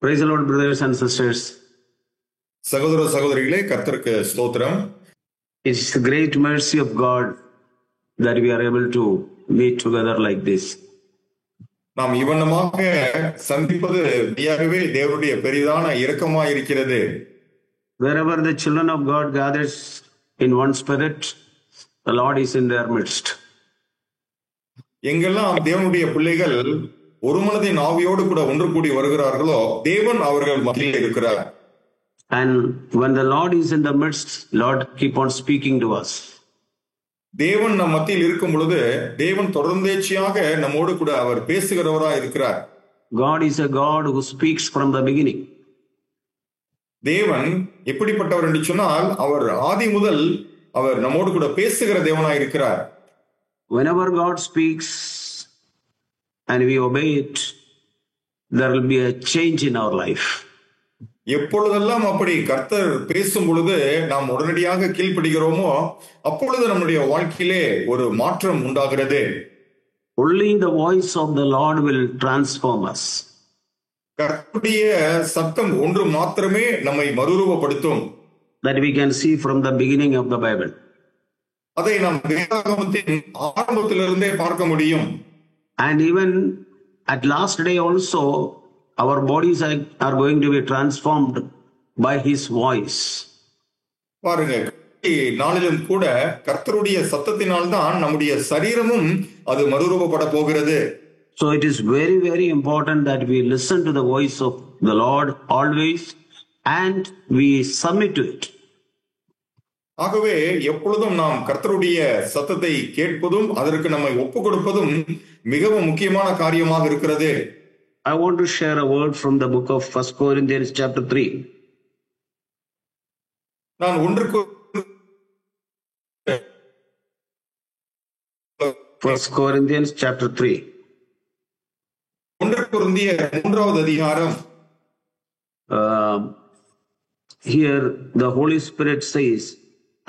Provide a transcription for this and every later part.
Praise the Lord, brothers and sisters. சகோதர சகோதரிகளே, கர்த்தருக்கு ஸ்தோத்திரம். It's the great mercy of God that we are able to meet together like this. நாம் இவண்ணமாக சந்திப்பது மெய்யாகவே தேவனுடைய பெரிதான இரக்கமாய் இருக்கிறது. Wherever the children of God gathers in one spirit, the Lord is in their midst. எங்கெல்லாம் தேவனுடைய பிள்ளைகள் ஒரு மனதின் ஆவியோடு கூட ஒன்று கூடி வருகிறார்களோ தேவன் அவர்கள் மத்தியில் இருக்கிறார். And when the Lord is in the midst, Lord keep on speaking to us. தேவன் நம் மத்தியில் இருக்கும் பொழுது தேவன் தொடர்ந்தேச்சியாக நம்மோடு கூட அவர் பேசுகிறவராய் இருக்கிறார். God is a God who speaks from the beginning. தேவன் எப்படிப்பட்டவர் என்று சொன்னால் அவர் ஆதி முதல் அவர் நம்மோடு கூட பேசுகிற தேவனாய் இருக்கிறார். Whenever God speaks and we obey it, there will be a change in our life. எப்பொழுதெல்லாம் அப்படி கர்த்தர் பேசும் பொழுது நாம் உடனடியாக கீழ்ப்படுகிறோமோ அப்பொழுது நம்முடைய வாழ்க்கையிலே ஒரு மாற்றம் உண்டாகிறது. Only the voice of the Lord will transform us. கர்த்தருடைய சத்தம் ஒன்று மாத்திரமே நம்மை மறுரூபப்படுத்தும். That we can see from the beginning of the Bible. அதை நாம் வேதாகமத்தின் ஆரம்பத்திலிருந்தே பார்க்க முடியும். And even at last day also, our bodies are going to be transformed by His voice. பாருங்க, நாளிலும் கூட கர்த்தருடைய சத்தத்தினால்தான் நம்முடைய சரீரமும் அது மறுரூபப்பட போகிறது. So it is very, very important that we listen to the voice of the Lord always and we submit to it. ஆகவே எப்பொழுதும் நாம் கர்த்தருடைய சத்தத்தை கேட்பதும் அதற்கு நம்மை ஒப்புக் கொடுப்பதும் மிகவும் முக்கியமான காரியமாக இருக்கிறது. I want to share a word from the book of 1 Corinthians chapter 3. நான் 1 Corinthians chapter 3. 1 கொரிந்தியர் 3வது அதிகாரம். Here the Holy Spirit says,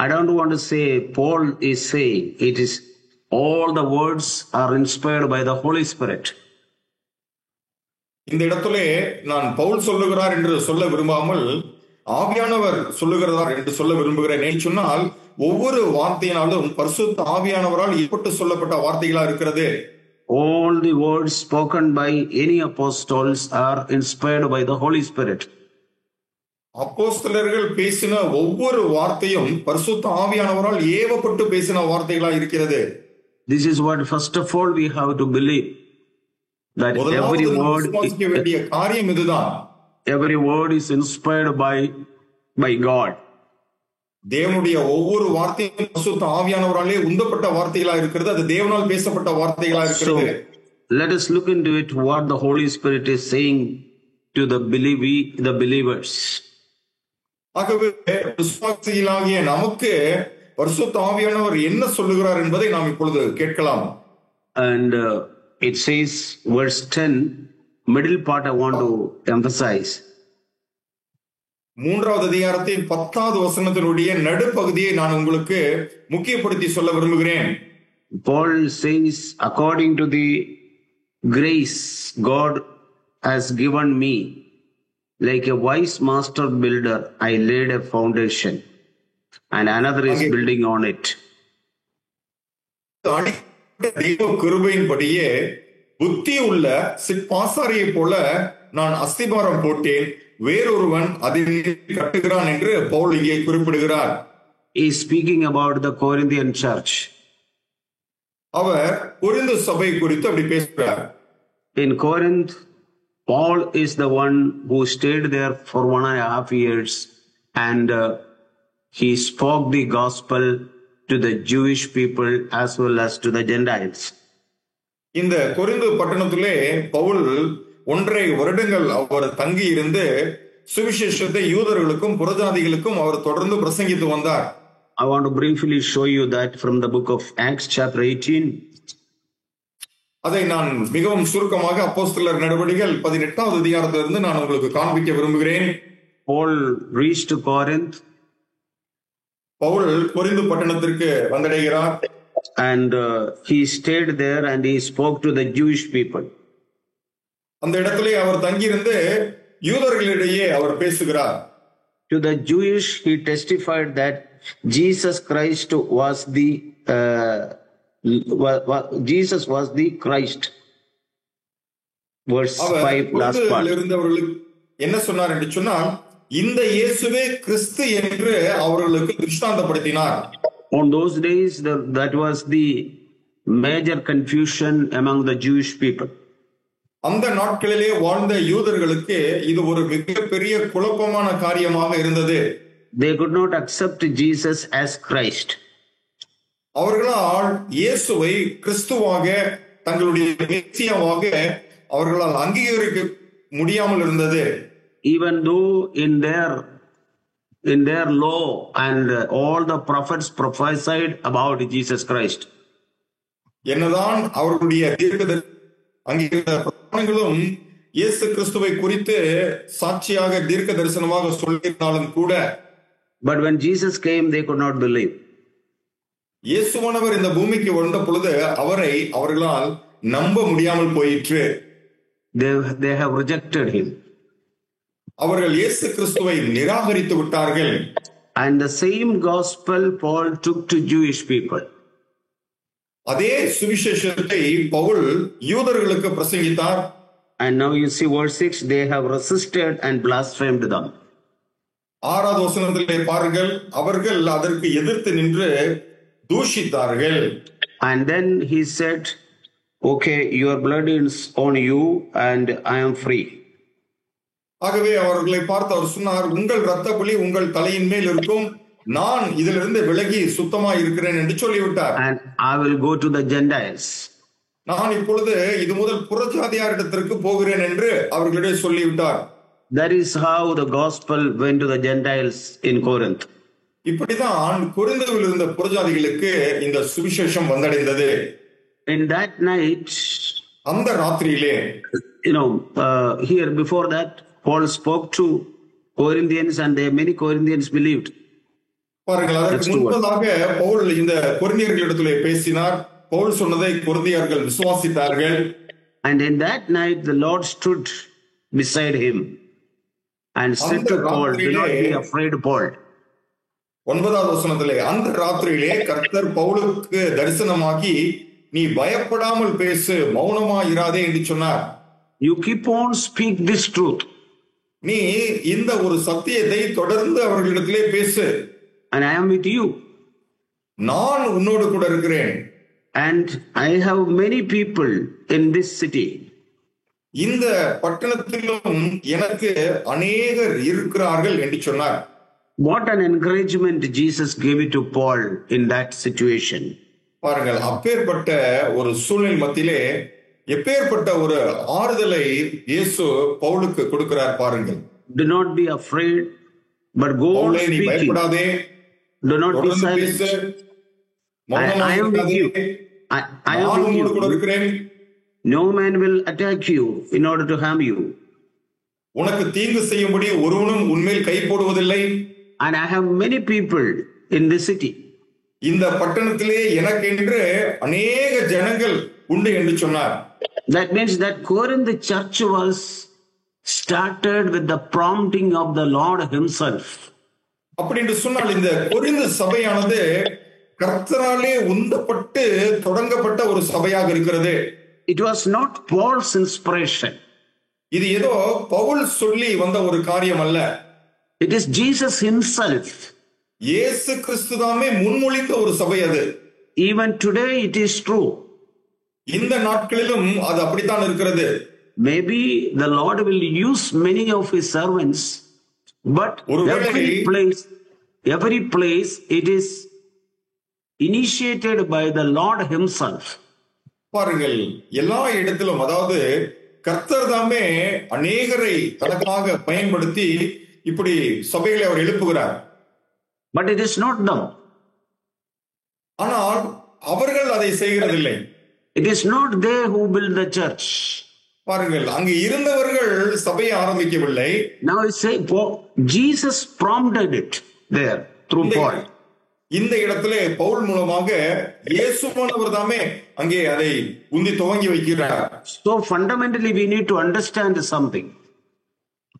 I don't want to say Paul is saying, it is all the words are inspired by the Holy Spirit. இந்த இடத்திலே நான் பவுல் சொல்லுகிறார் என்று சொல்ல விரும்பாமல் ஆவியானவர் சொல்லுகிறார் என்று சொல்ல விரும்புகிறேன். ஏன் சொன்னால் ஒவ்வொரு வார்த்தையினாலும் பரிசுத்த ஆவியானவரால் ஏற்பட்டு சொல்லப்பட்ட வார்த்தைகளா இருக்கிறது. All the words spoken by any apostles are inspired by the Holy Spirit. அப்போஸ்தலர்கள் பேசின ஒவ்வொரு வார்த்தையும் பரிசுத்த ஆவியானவரால் ஏவப்பட்டு பேசின வார்த்தைகளா இருக்கிறது. This is what first of all we have to believe. That every word is inspired by God. தேவனுடைய ஒவ்வொரு வார்த்தையும் பரிசுத்த ஆவியானவராலே உந்தப்பட்ட வார்த்தைகளா இருக்கிறது. அது தேவனால் பேசப்பட்ட வார்த்தைகளா இருக்கிறது. Let us look into it what the Holy Spirit is saying to the believers. ஆகவே விசுவாசிகளாகிய நமக்கு பரிசுத்த ஆவியானவர் என்ன சொல்லுகிறார் என்பதை நாம் இப்பொழுது கேட்கலாம். And it says verse 10, middle part I want to emphasize. 3வது அதிகாரத்தின் 10வது வசனத்தினுடைய நடுப்பகுதியை நான் உங்களுக்கு முக்கியப்படுத்தி சொல்ல விரும்புகிறேன். Paul says, according to the grace God has given me, like a wise master builder, I laid a foundation and another is building on it. தெய்வ கிருபையின்படியே புத்தி உள்ள சிற்பாசாரியை போல நான் அஸ்திபாரம் போட்டேன், வேறொருவன் அதில் கட்டுகிறான் என்று பவுல் இங்கே குறிப்பிடுகிறார். He is speaking about the Corinthian church. அவர் கொரிந்து சபை குறித்து அப்படி பேசுகிறார். In Corinth, Paul is the one who stayed there for 1.5 years and he spoke the gospel to the Jewish people as well as to the Gentiles. இந்த Corinth பட்டணத்திலே பவுல் 1.5 வருடங்கள் அவர் தங்கி இருந்து சுவிசேஷத்தை யூதர்களுக்கும் புறஜாதிகளுக்கும் அவர் தொடர்ந்து பிரசங்கித்து வந்தார். I want to briefly show you that from the book of Acts chapter 18. அதை நான் மிகவும் சுருக்கமாக அப்போஸ்தலர் நடவடிக்கைகள் 18வது அதிகாரத்திலிருந்து நான் உங்களுக்கு காண்பிக்க விரும்புகிறேன். Paul reached to Corinth. பவுல் கொரிந்து பட்டணத்திற்கு வந்தடைகிறார். And he stayed there and he spoke to the Jewish people. அந்த இடத்திலே அவர் தங்கியிருந்து யூதர்களிடையே அவர் பேசுகிறார். To the Jewish, he testified that Jesus Christ was the Jesus was the Christ. Verse 5, last part. இருந்தவர்களுக்கு என்ன சொன்னார் என்று சொன்னால், இந்த இயேசுவே கிறிஸ்து என்று அவர்களுக்கு திருஷ்டாந்தப்படுத்தினார். On those days, that was the major confusion among the Jewish people. அந்த நாட்களிலே வாழ்ந்த யூதர்களுக்கு இது ஒரு மிகப்பெரிய குழப்பமான காரியமாக இருந்தது. They could not accept Jesus as Christ. அவர்களால் இயேசுவை கிறிஸ்துவாக தங்களுடைய மேசியாவாக அவர்களால் அங்கீகரிக்க முடியாமல் இருந்தது. Even though in their law and all the prophets prophesied about Jesus Christ. என்னதான் அவர்களுடைய அங்கீகாரங்களும் இயேசு கிறிஸ்துவை குறித்து சாட்சியாக தீர்க்க தரிசனமாக சொல்லியிருந்தாலும் கூட, but when Jesus came, they could not believe. இயேசுவானவர் இந்த பூமிக்கு வந்த பொழுது அவரை அவர்களால் நம்ப முடியாமல் போயிற்று. They have rejected him. அவர்கள் இயேசு கிறிஸ்துவை நிராகரித்து விட்டார்கள். And the same gospel Paul took to Jewish people. அதே சுவிசேஷத்தை பவுல் யூதர்களுக்கு பிரசங்கித்தார். And now you see verse 6, they have resisted and blasphemed them. 6வது வசனத்திலே பாருங்கள், அவர்கள் அதற்கு எதிர்த்து நின்று தூஷித்தார்கள். And then he said, okay, your blood is on you and I am free. ஆகவே அவர்களை பார்த்து அவர் சொன்னார், உங்கள் இரத்த பலி உங்கள் தலையின் மேல் இருக்கும், நான் இதிலிருந்து விலகி சுத்தமாய் இருக்கிறேன் என்று சொல்லிவிட்டார். And I will go to the Gentiles. நான் இப்பொழுது இது முதல் புறஜாதியாரிடத்திற்கு போகிறேன் என்று அவர்களிடையே சொல்லிவிட்டார். That is how the gospel went to the Gentiles in Corinth. இப்படிதான் கொரிந்துவில் இருந்த புறஜாதிகளுக்கு இந்த சுவிசேஷம் வந்தடைந்தது. In that night, அந்த ராத்திரியிலே, here before that, Paul spoke to Corinthians and many Corinthians believed. பாருங்கள், அதற்கு முன்பதாக பவுல் இந்த கொரிந்தியர்களிடத்திலே பேசினார். பவுல் சொன்னதை கொரிந்தியர்கள் விசுவாசித்தார்கள். And in that night the Lord stood beside him and said to Paul, do not be afraid, Paul. 9வது வசனத்திலே, அந்த ராத்திரியிலே கர்த்தர் பவுலுக்கு தரிசனமாகி, நீ பயப்படாமல் பேசு, மௌனமாயிராதே என்று சொன்னார். You keep on speak this truth. நீ இந்த ஒரு சத்தியத்தை தொடர்ந்து அவர்களிடத்திலே பேசு. And I am with you. நான் உன்னோடு கூட இருக்கிறேன். And I have many people in this city. இந்த பட்டணத்திலும் எனக்கு அநேகர் இருக்கிறார்கள் என்று சொன்னார். What an encouragement Jesus gave it to Paul in that situation. பாருங்கள், அப்பேற்பட்ட ஒரு சூழ்நிலை மத்தியிலே எப்பேற்பட்ட ஒரு ஆறுதலை இயேசு பவுலுக்கு கொடுக்கிறார் பாருங்கள். Do not be afraid, but go on speaking. பயப்படாதே, do not be silent. I am with you. I am with you. No man will attack you in order to harm you. உனக்கு தீங்கு செய்யும்படி ஒருவனும் உன்மேல் கை போடுவதில்லை. And I have many people in this city. இந்த பட்டணத்திலே எனக்கென்று அநேக ஜனங்கள் உண்டு என்று சொன்னார். That means that Corinth church was started with the prompting of the Lord himself. அப்படி என்று சொன்னால் இந்த கொரிந்து சபையானது கர்த்தராலே உந்தப்பட்டு தொடங்கப்பட்ட ஒரு சபையாக இருக்கிறது. It was not Paul's inspiration. இது ஏதோ பவுல் சொல்லி வந்த ஒரு காரியம் அல்ல. It is Jesus himself. இயேசு கிறிஸ்துதாமே முன்மொழிந்த ஒரு சபை அது. Even today it is true. இந்த நாட்களிலும் அது அப்படித்தான் இருக்கிறது. Maybe the Lord will use many of his servants, but every place it is initiated by the Lord himself. பாருங்கள், எல்லா இடத்திலும் அதாவது கர்த்தர் தாமே அநேகரை தனக்காக பயன்படுத்தி இப்படி சபைகளை அவர் எழுப்புகிறார். But it is not them. ஆனால் அவர்கள் அதை செய்கிறதில்லை. It is not they who build the church. பாருங்கள், அங்கு இருந்தவர்கள் சபையை ஆரம்பிக்கவில்லை. Now I say Jesus prompted it there through Paul. இந்த இடத்திலே பவுல் மூலமாக இயேசுவானவர் தாமே அங்கே அதை உந்தி துவங்கி வைக்கிறார். So fundamentally we need to understand something.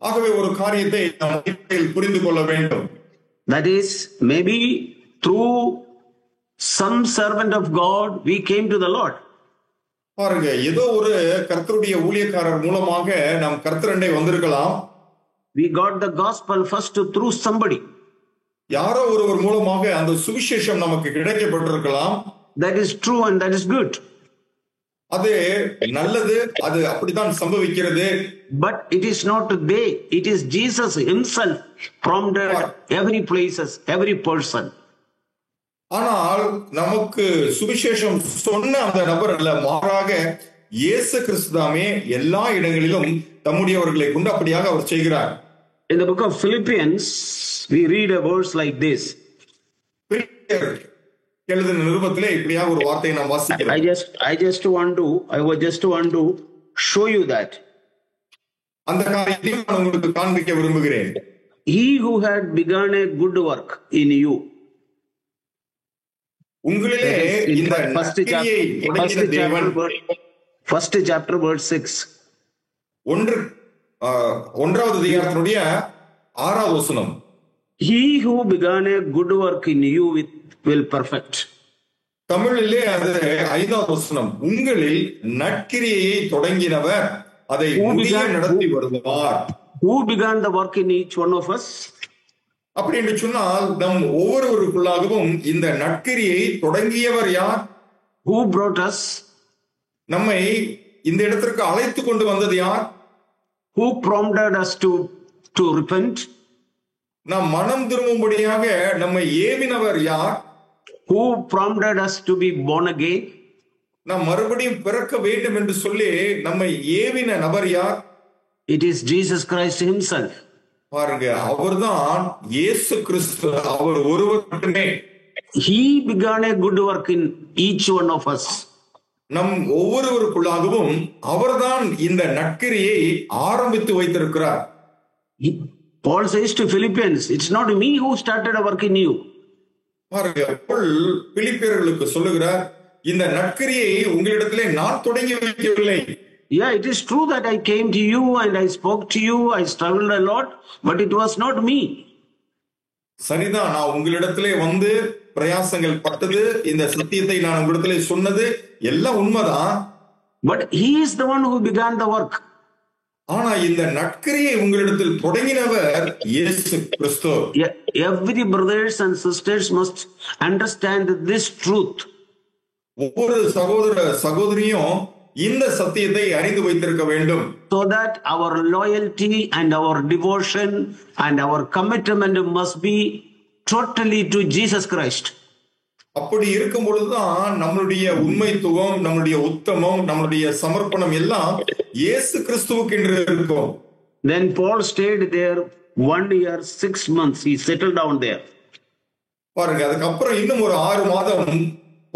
ஆகவே ஒரு காரியத்தை நாம் புரிந்து கொள்ள வேண்டும். That is, maybe through some servant of God we came to the Lord. பாருங்க, ஏதோ ஒரு கர்த்தருடைய ஊழியக்காரர் மூலமாக நாம் கர்த்தரண்டை வந்திருக்கலாம். We got the gospel first through somebody. யாரோ ஒருவர் மூலமாக அந்த சுவிசேஷம் நமக்கு கிடைக்கப்பட்டிருக்கலாம். That is true and that is good. அது நல்லது, அது அப்படித்தான் சம்பவிக்கிறது. But it is not they, it is Jesus himself prompted every places, every person. ஆனால் நமக்கு சுவிசேஷம் சொன்ன அந்த நபர் அல்ல, மாறாக இயேசு கிறிஸ்துதாமே எல்லா இடங்களிலும் தம்முடையவர்களை கொண்டு அப்படியாக அவர் செய்கிறார். In the book of Philippians we read a verse like this. எழுதின நிருபத்திலே இப்படியாக ஒரு வார்த்தையை நாம் வாசிக்கிறோம். I was just want to show you that. அந்த காரியத்தை நான் உங்களுக்கு காண்பிக்க விரும்புகிறேன். He who had begun a good work in you. உங்களிலே இந்த நற்கிரியை தொடங்கின தேவன். First chapter verse 6. ஒன்றாவது அதிகாரத்தினுடைய 6வது வசனம். He who began a good work in you will perfect. தமிழிலே அது 5வது வசனம். உங்களில் நற்கிரியை தொடங்கினவர் அதை முடிய நடத்தி வருவார். Who began the work in each one of us? அப்படி என்று சொன்னால் நம் ஒவ்வொருவருக்குள்ளாகவும் இந்த நற்கிரியை தொடங்கியவர் யார்? Who brought us? நம்மை இந்த இடத்திற்கு அழைத்து கொண்டு வந்தது யார்? Who prompted us to repent? நாம் மனம் திரும்பும்படியாக நம்மை ஏவினவர் யார்? Who prompted us to be born again? நாம் மறுபடியும் பிறக்க வேண்டும் என்று சொல்லி நம்மை ஏவின நபர் யார்? It is Jesus Christ himself. பாருங்க, அவர்தான் இயேசு கிறிஸ்து, அவர் ஒருவர் மட்டுமே. He began a good work in each one of us. நம் ஒவ்வொருவருக்குள்ளாகவும் அவர்தான் இந்த நற்கிரியை ஆரம்பித்து வைத்திருக்கிறார். Paul says to Philippians, it's not me who started a work in you. பாருங்க, பவுல் பிலிப்பியர்களுக்கு சொல்லுகிறார், இந்த நற்கிரியை உங்களிடத்திலே நான் தொடங்கி வைக்கவில்லை. Yeah, it is true that I came to you and I spoke to you, I struggled a lot, but it was not me. சரிதான், நான் உங்களிடத்திலே வந்து பிரயாசங்கள் பட்டது, இந்த சத்தியத்தை நான் உங்களிடத்திலே சொன்னது எல்லாம் உண்மைதான். But he is the one who began the work. ஆனா இந்த நற்கிரியை உங்களிடத்தில் தொடங்கினவர் இயேசு கிறிஸ்து. Every brothers and sisters must understand this truth. ஒவ்வொரு சகோதர சகோதரியும் இந்த சத்தியத்தை அறிந்து வைத்திருக்க வேண்டும். So that our loyalty and our devotion and our commitment must be totally to Jesus Christ. அப்படி இருக்கும் பொழுதுதான் நம்மளுடைய உண்மைத்துவம், நம்மளுடைய உத்தமம், நம்மளுடைய சமர்ப்பணம் எல்லாம் இயேசு கிறிஸ்துவுக்கு என்று இருக்கும். Then Paul stayed there 1 year 6 months. He settled down there. பாருங்க, அதுக்கப்புறம் இன்னும் ஒரு 6 மாதம்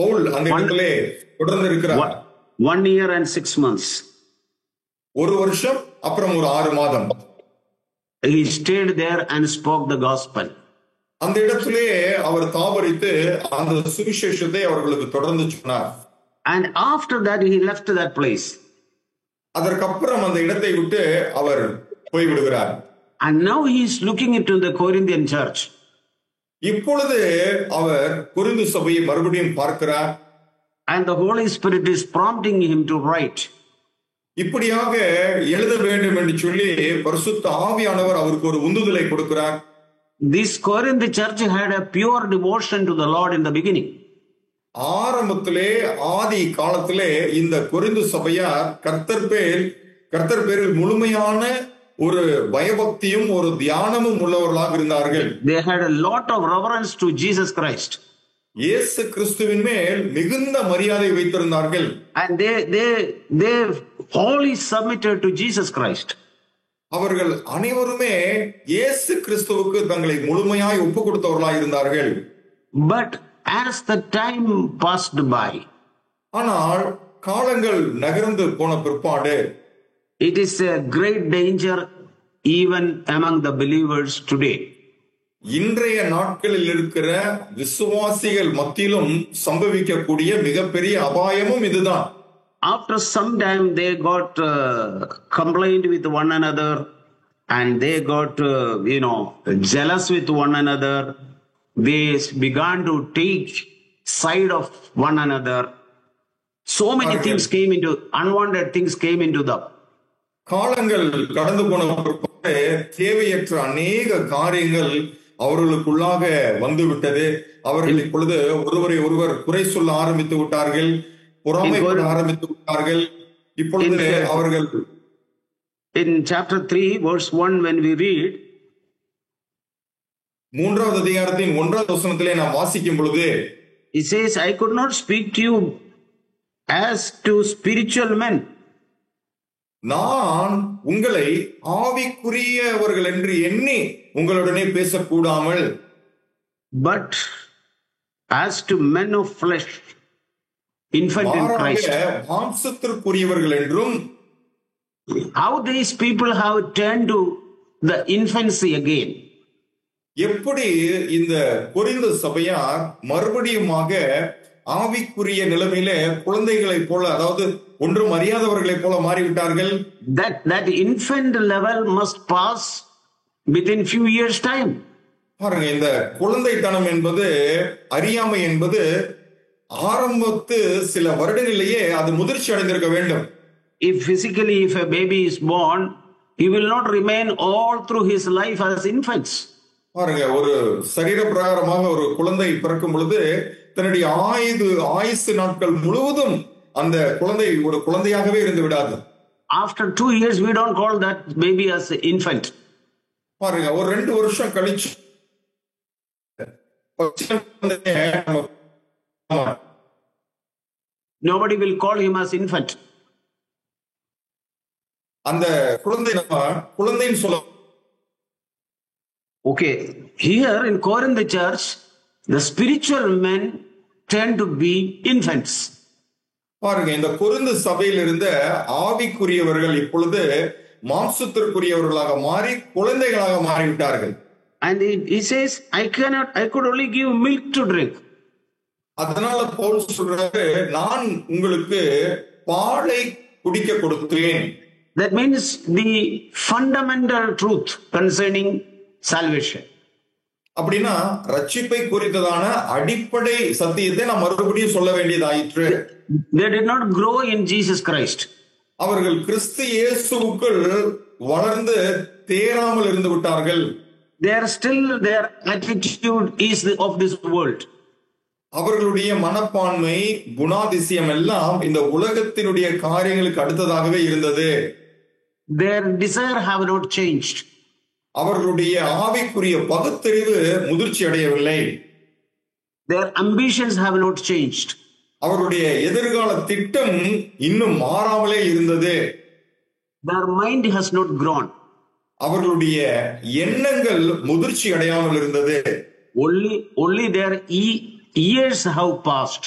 பவுல் அந்த இடத்திலே தொடர்ந்து இருக்கிறார். 1 year and 6 months. ஒரு வருஷம் அப்புறம் ஒரு 6 மாதம். He stayed there and spoke the gospel. அந்த இடத்திலே அவர் தாபரித்து அந்த சுவிசேஷத்தை அவர்களுக்கு தொடர்ந்து சொன்னார். And after that he left that place. அதற்கப்புறம் அந்த இடத்தை விட்டு அவர் போய்விடுகிறார். And now he is looking into the Corinthian church. இப்பொழுது அவர் கொரிந்து சபையை மறுபடியும் பார்க்கிறார். And the Holy Spirit is prompting him to write. இப்படியாக எழுத வேண்டும் என்று சொல்லி பரிசுத்த ஆவியானவர் அவருக்கு ஒரு உந்துதலை கொடுக்கிறார். This Corinth church had a pure devotion to the Lord in the beginning. ஆரம்பத்திலே ஆதி காலத்திலே இந்த கொரிந்து சபையார் கர்த்தர் பேரில் முழுமையான ஒரு பயபக்தியும் ஒரு தியானமும் உள்ளவர்களாக இருந்தார்கள். They had a lot of reverence to Jesus Christ. இயேசு கிறிஸ்துவின் மேல் மிகுந்த மரியாதை வைத்திருந்தார்கள். And they wholly submitted to Jesus Christ. அவர்கள் அனைவருமே இயேசு கிறிஸ்துவுக்கு தங்களை முழுமையாய் ஒப்பு கொடுத்தவர்களாய் இருந்தார்கள். But as the time passed by, ஆனால் காலங்கள் நகர்ந்து போன பிற்பாடு, it is a great danger even among the believers today. இன்றைய நாட்களில் இருக்கிற விசுவாசிகள் மத்தியிலும் சம்பவிக்கக்கூடிய மிகப்பெரிய அபாயமும் இதுதான். After some time they got complained with one another and they got, jealous with one another. They began to take side of one another. So many things came into, unwanted things came into them. காலங்கள் கடந்து போன பிற்பாடு தேவையற்ற அநேக காரியங்கள் அவர்களுக்குள்ளாக வந்து விட்டது. அவர்கள் இப்பொழுது ஒருவரை ஒருவர் குறை சொல்ல ஆரம்பித்து விட்டார்கள், பொறாமைப்பட ஆரம்பித்து விட்டார்கள். இப்பொழுது அவர்கள் in chapter 3 verse 1 when we read, மூன்றாவது அதிகாரத்தின் 1வது வசனத்திலே நாம் வாசிக்கும் பொழுது he says, I could not speak to you as to spiritual men. நான் உங்களை ஆவிக்குரியவர்கள் என்று எண்ணி உங்களுடனே பேசக்கூடாமல், but as to men of flesh, infant in Christ. மாம்சத்திற்குரியவர்கள் என்றும். How these people have turned to the infancy again. எப்படி இந்த கொரிந்து சபையார் மறுபடியுமாக ஆவிக்குரிய நிலைமையிலே குழந்தைகளைப் போல, அதாவது ஒன்றும் அறியாதவர்களைப் போல மாறிவிட்டார்கள். That infant level must pass within few years time. பாருங்க, இந்த குழந்தைத்தனம் என்பது, அறியாமை என்பது ஆரம்பத்து சில வருடங்களிலேயே அது முதிர்ச்சி அடைந்திருக்க வேண்டும். If physically, if a baby is born, he will not remain all through his life as infants. பாருங்க, ஒரு சரீர பிரகாரமாக ஒரு குழந்தை பிறக்கும் பொழுது தன்னுடைய ஆயுசு நாட்கள் முழுவதும் அந்த குழந்தை ஒரு குழந்தையாகவே இருந்து விடாது. After 2 years, we don't call that baby as an infant. பாருங்க, ஒரு 2 வருஷம் கழிச்சு nobody will call him as infant. அந்த குழந்தை நம்ம குழந்தைன்னு சொல்ல. Okay, here in Corinth church, the spiritual men tend to be infants. பாருங்க, இந்த கொரிந்து சபையில் இருந்த ஆவிக்குரியவர்கள் இப்பொழுது மாம்சத்திற்குரியவர்களாக மாறி குழந்தைகளாக மாறிவிட்டார்கள். And he says, I could only give milk to drink. அதனால பவுல் சொல்றாரு, நான் உங்களுக்கு பாலை குடிக்க கொடுத்தேன். That means the fundamental truth concerning salvation. அப்படின்னா ரட்சிப்பை குறித்ததான அடிப்படை சத்தியத்தை நாம் மறுபடியும் சொல்ல வேண்டியதாயிற்று. They did not grow in Jesus Christ. அவர்கள் கிறிஸ்து இயேசுவுக்குள் வளர்ந்து தேராமல் இருந்து விட்டார்கள். Their attitude is of this world. அவர்களுடைய மனப்பான்மை, குணாதிசயம் எல்லாம் இந்த உலகத்தினுடைய காரியங்களுக்கு அடுத்ததாகவே இருந்தது. Their desire have not changed. அவர்களுடைய ஆவிக்குரிய பகுத்தறிவு முதிர்ச்சி அடையவில்லை. Their ambitions have not changed. அவருடைய எதிர்கால திட்டம் இன்னும் மாறாமலே இருந்தது. Their mind has not grown. அவர்களுடைய எண்ணங்கள் முதிர்ச்சி அடையாமல் இருந்தது. Only their years have passed.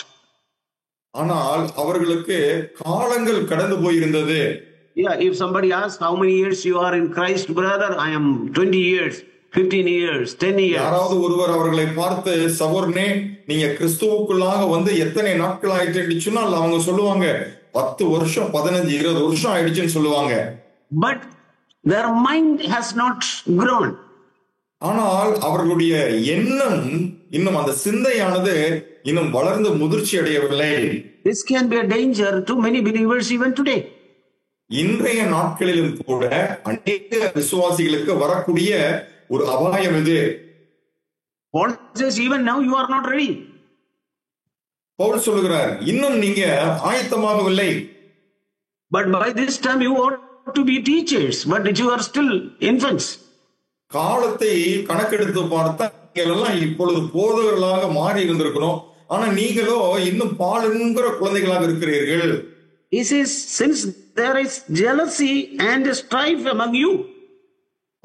ஆனால் அவர்களுக்கு காலங்கள் கடந்து போயிருந்தது. Yeah, if somebody asks how many years you are in Christ, brother, I am 20 years, 15 years, 10 years. யாராவது ஒருவர் அவர்களை பார்த்து, சகோதரனே நீங்க கிறிஸ்துவுக்குள்ளாக வந்து எத்தனை நாட்கள் ஆயிடுச்சு சொன்னால் அவங்க சொல்லுவாங்க 10 வருஷம் 15 20 வருஷம் ஆயிடுச்சுன்னு சொல்லுவாங்க. But their mind has not grown. ஆனால் அவர்களுடைய எண்ணம் இன்னும், அந்த சிந்தையானது இன்னும் வளர்ந்து முதிர்ச்சி அடையவில்லை. This can be a danger to many believers even today. இன்றைய நாட்களிலும் கூட அநேக விசுவாசிகளுக்கு வரக்கூடிய ஒரு அபாயம் இது. Paul says, even now you are not ready. Pavul சொல்லுகிறார், இன்னும் நீங்க ஆயத்தமாகவில்லை. But by this time you ought to be teachers, but you are still infants. காலத்தை கணக்கெடுத்து பார்த்தா நீங்கள் எல்லாம் இப்பொழுது போதகர்களாக மாறி இருந்திருக்கணும். ஆனா நீங்களோ இன்னும் பாலுங்கிற குழந்தைகளாக இருக்கிறீர்கள். He says, since there is jealousy and strife among you.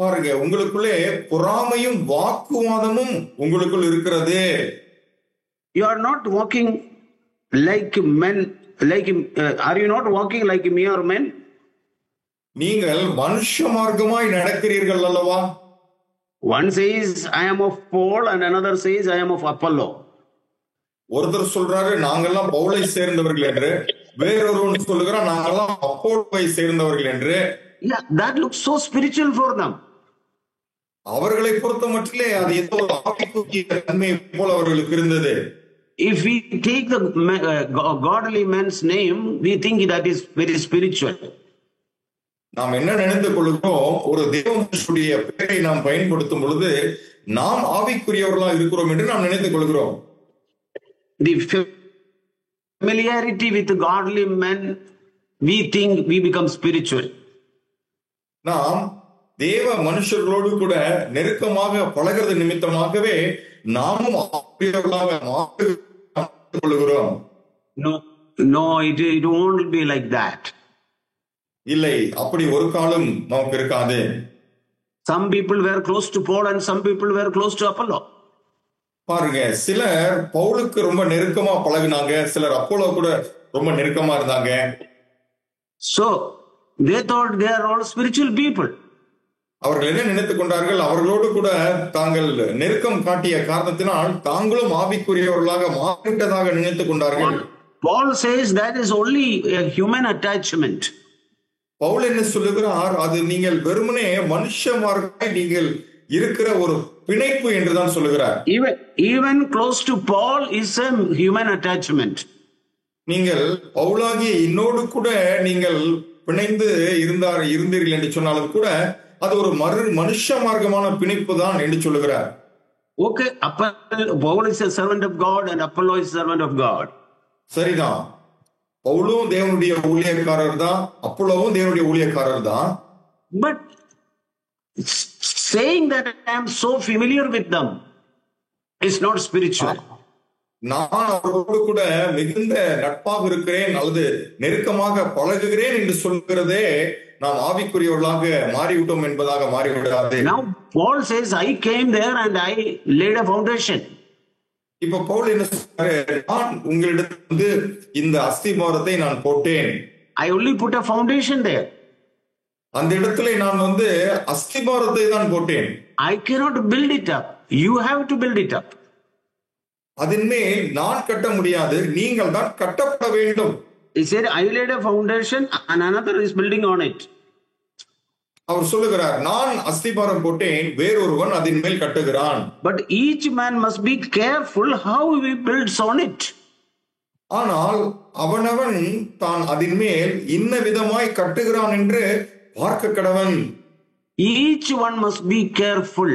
பாருங்க, உங்களுக்குள்ளே பொறாமையும் வாக்குவாதமும் உங்களுக்குள் இருக்கிறது. You are not walking like men, are you not walking like mere men? நீங்கள் மனுஷ மார்க்கமாய் நடக்கிறீர்கள் அல்லவா? One says I am of Paul and another says I am of Apollo. ஒருத்தர் சொல்றாரு நாங்கெல்லாம் பவுலை சேர்ந்தவர்கள் என்று, வேறொருவன் சொல்லுகிறார் நாங்கெல்லாம் அப்போலோவை சேர்ந்தவர்கள் என்று. Yeah, that looks so spiritual for them. அவர்களை பொறுத்த மட்டிலே அது ஏதோ ஒரு ஆவிக்குரிய தன்மை போல அவர்களுக்கு இருந்தது. If we take the godly man's name, we think that is very spiritual. நாம் என்ன நினைத்துக் கொள்கிறோம், ஒரு தேவ மனுஷனுடைய பெயரை நாம் பயன்படுத்தும் பொழுது நாம் ஆவிக்குரியவர்களாக இருக்கிறோம் என்று நாம் நினைத்துக் கொள்கிறோம். The familiarity with godly men, we think we become spiritual. நாம் தேவ மனுஷர்களோடு கூட நெருக்கமாக பழகிறது நிமித்தமாகவே நாமும் ஆவிக்குரியவர்களாக மாற்றிக் கொள்கிறோம். No, it won't be like that. இல்லை, அப்படி ஒரு காலம் நமக்கு இருக்காது. Some people were close to Paul and some people were close to Apollo. பாருங்க, சிலர் பவுலுக்கு ரொம்ப நெருக்கமா பழகினாங்க, சிலர் அப்போலோ கூட ரொம்ப நெருக்கமா இருந்தாங்க. So they thought they are all spiritual people. அவர்கள் என்ன நினைத்துக் கொண்டார்கள், அவர்களோடு கூட தாங்கள் நெருக்கம் காட்டிய காரணத்தினால் தாங்களும் ஆவிக்குரியவர்களாக மாறிவிட்டதாக நினைத்துக் கொண்டார்கள். Paul says that is only a human attachment. Pavul என்ன சொல்லுகிறார், அது நீங்கள் வெறுமனே மனுஷமார்க்காய் நீங்கள் இருக்கிற ஒரு பிணைப்பு என்றுதான் சொல்லுகிறார். Even close to Paul is a human attachment. நீங்கள் பவுலாகிய என்னோடு கூட நீங்கள் பிணைந்து இருந்தீர்கள் என்று சொன்னாலும் கூட அது ஒரு மனுஷ மார்க்கமான பிணைப்பு தான் என்று சொல்லுகிறார். Okay, Paul is a servant of God and Apollo is a servant of God. சரிதான், பவுலும் தேவனுடைய ஊழியக்காரர் தான், அப்போலோவும் தேவனுடைய ஊழியக்காரர் தான். But saying that I am so familiar with them is not spiritual. நான் அவர்களோடு கூட மிகுந்த நட்பாக இருக்கிறேன் அல்லது நெருக்கமாக பழகுகிறேன் என்று சொல்கிறதே நாம் ஆவிக்குரியவர்களாக மாறிவிட்டோம் என்பதாக மாறிவிடாது. Now Paul says I came there and I laid a foundation. இப்ப பவுல் என்ன சொல்றாரு, நான் உங்களிடத்திலிருந்து இந்த அஸ்திபாரத்தை நான் போட்டேன். I only put a foundation there. அந்த இடத்துல நான் அஸ்திபாரத்தை தான் போட்டேன். I cannot build it up. You have to build it up. அதன் மேல் நான் கட்ட முடியாது, நீங்கள் தான் கட்டப்பட வேண்டும். He said I laid a foundation and another is building on it. அவர் சொல்லுகிறார், நான் அஸ்திபாரம் போட்டேன், வேறொருவன் அதன் மேல் கட்டுகிறான். But each man must be careful how he builds on it. ஆனால் அவனவன் தான் அதன் மேல் இன்ன விதமாய் கட்டுகிறான் என்று பார்க்க கடவன். Each one must be careful.